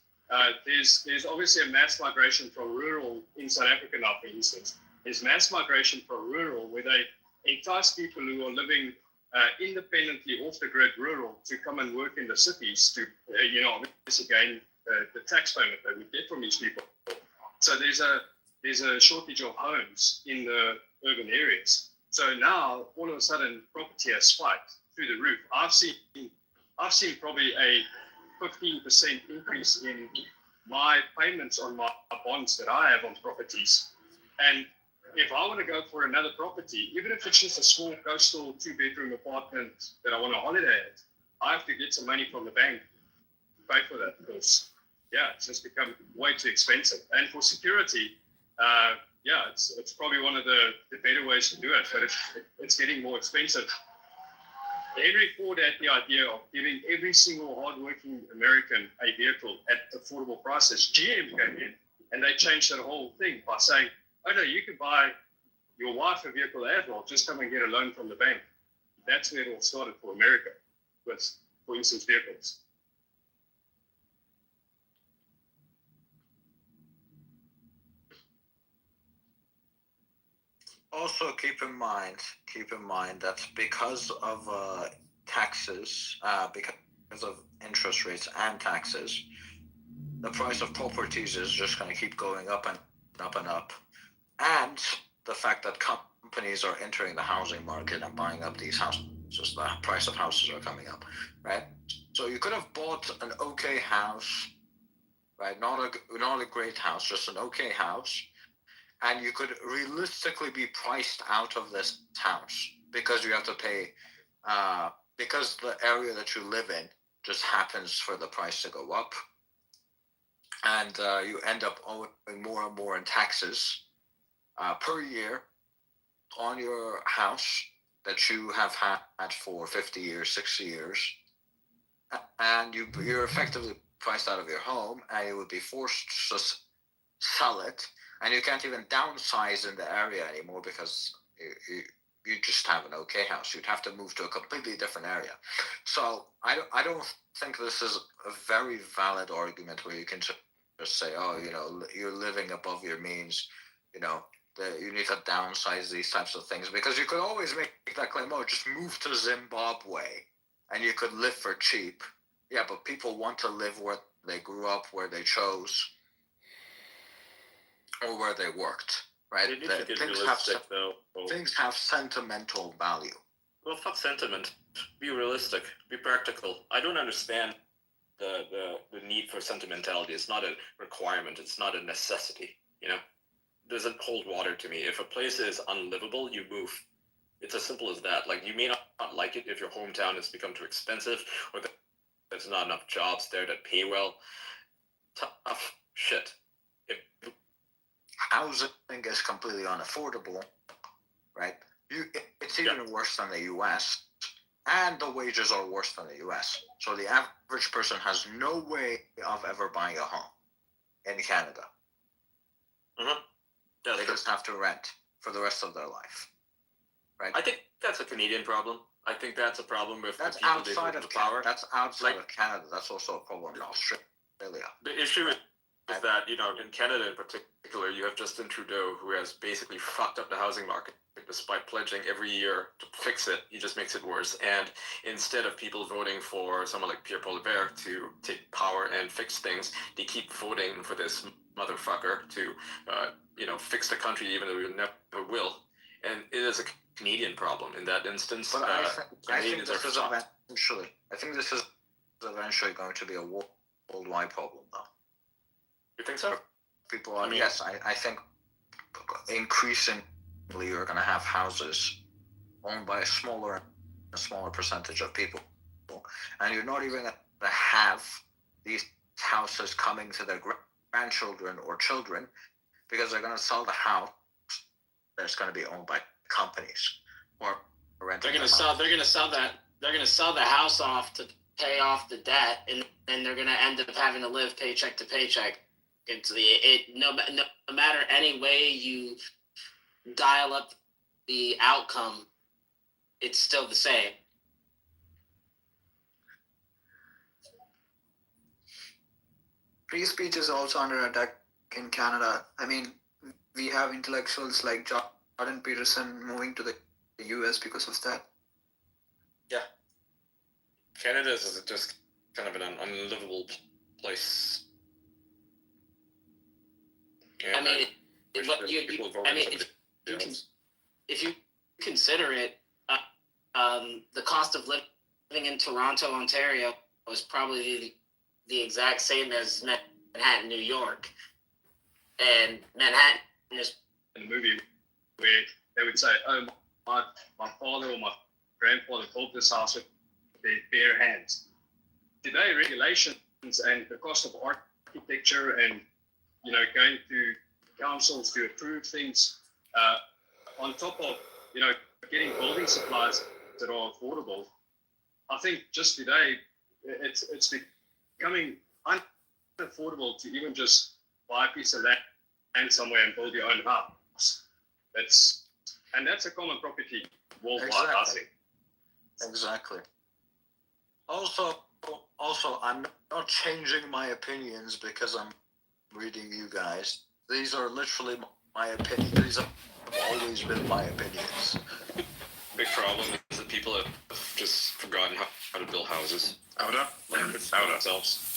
there's obviously a mass migration from rural in South Africa now, for instance. There's mass migration from rural where they entice people who are living independently off the grid rural to come and work in the cities to obviously gain the tax payment that we get from these people. So there's a shortage of homes in the urban areas. So now all of a sudden property has spiked through the roof. I've seen probably a 15% increase in my payments on my bonds that I have on properties. And if I want to go for another property, even if it's just a small coastal 2-bedroom apartment that I want to holiday at, I have to get some money from the bank to pay for that because, it's just become way too expensive. And for security, it's probably one of the better ways to do it, but it's getting more expensive. Henry Ford had the idea of giving every single hardworking American a vehicle at affordable prices. GM came in and they changed that whole thing by saying, oh no, you can buy your wife a vehicle as well, just come and get a loan from the bank. That's where it all started for America, with, for instance, vehicles. Also, keep in mind that because of taxes, because of interest rates and taxes, the price of properties is just going to keep going up and up and up. And the fact that companies are entering the housing market and buying up these houses, the price of houses are coming up, right? So you could have bought an okay house, right? Not a great house, just an okay house. And you could realistically be priced out of this house because you have to pay, because the area that you live in just happens for the price to go up. And you end up owing more and more in taxes per year on your house that you have had for 50 years, 60 years. And you're effectively priced out of your home, and you would be forced to sell it. And you can't even downsize in the area anymore because you just have an okay house. You'd have to move to a completely different area. So I don't think this is a very valid argument where you can just say, oh, you're living above your means, you need to downsize these types of things. Because you could always make that claim, oh, just move to Zimbabwe and you could live for cheap. Yeah, but people want to live where they grew up, where they chose, or where they worked, right? Things have sentimental value, Well, fuck sentiment. Be realistic. Be practical. I don't understand the need for sentimentality. It's not a requirement. It's not a necessity. You know, it doesn't hold water to me. If a place is unlivable, you move. It's as simple as that. Like, you may not like it if your hometown has become too expensive, or there's not enough jobs there that pay well. Tough shit. Housing is completely unaffordable, right? It's even worse than the U.S., and the wages are worse than the U.S. So the average person has no way of ever buying a home in Canada. Mm-hmm. They just have to rent for the rest of their life, right? I think that's a Canadian problem. I think that's a problem with that's the people outside of power. That's outside of Canada. That's also a problem in Australia. The issue is that, you know, in Canada in particular, you have Justin Trudeau, who has basically fucked up the housing market despite pledging every year to fix it. He just makes it worse. And instead of people voting for someone like Pierre Poilievre to take power and fix things, they keep voting for this motherfucker to, you know, fix the country, even though we never will. And it is a Canadian problem in that instance. But I think this is eventually going to be a worldwide problem, though. You think so? People are, yes, I think increasingly you're going to have houses owned by a smaller percentage of people. And you're not even going to have these houses coming to their grandchildren or children, because they're going to sell the house that's going to be owned by companies or renting. They're going to sell the house off to pay off the debt, and then they're going to end up having to live paycheck to paycheck. No matter any way you dial up the outcome, it's still the same. Free speech is also under attack in Canada. I mean, we have intellectuals like Jordan Peterson moving to the US because of that. Yeah. Canada is just kind of an unlivable place. I mean, if you consider it, the cost of living in Toronto, Ontario, was probably the exact same as Manhattan, New York, and Manhattan is in the movie where they would say, "Oh, my father or my grandfather built this house with their bare hands." Today, regulations and the cost of architecture and, you know, going to councils to approve things, on top of, you know, getting building supplies that are affordable. I think just today it's becoming unaffordable to even just buy a piece of land somewhere and build your own house. That's a common property worldwide, I think. Exactly. Also, I'm not changing my opinions because I'm reading you guys. These are literally my opinions. These have always been my opinions. Big problem is that people have just forgotten how to build houses. Themselves.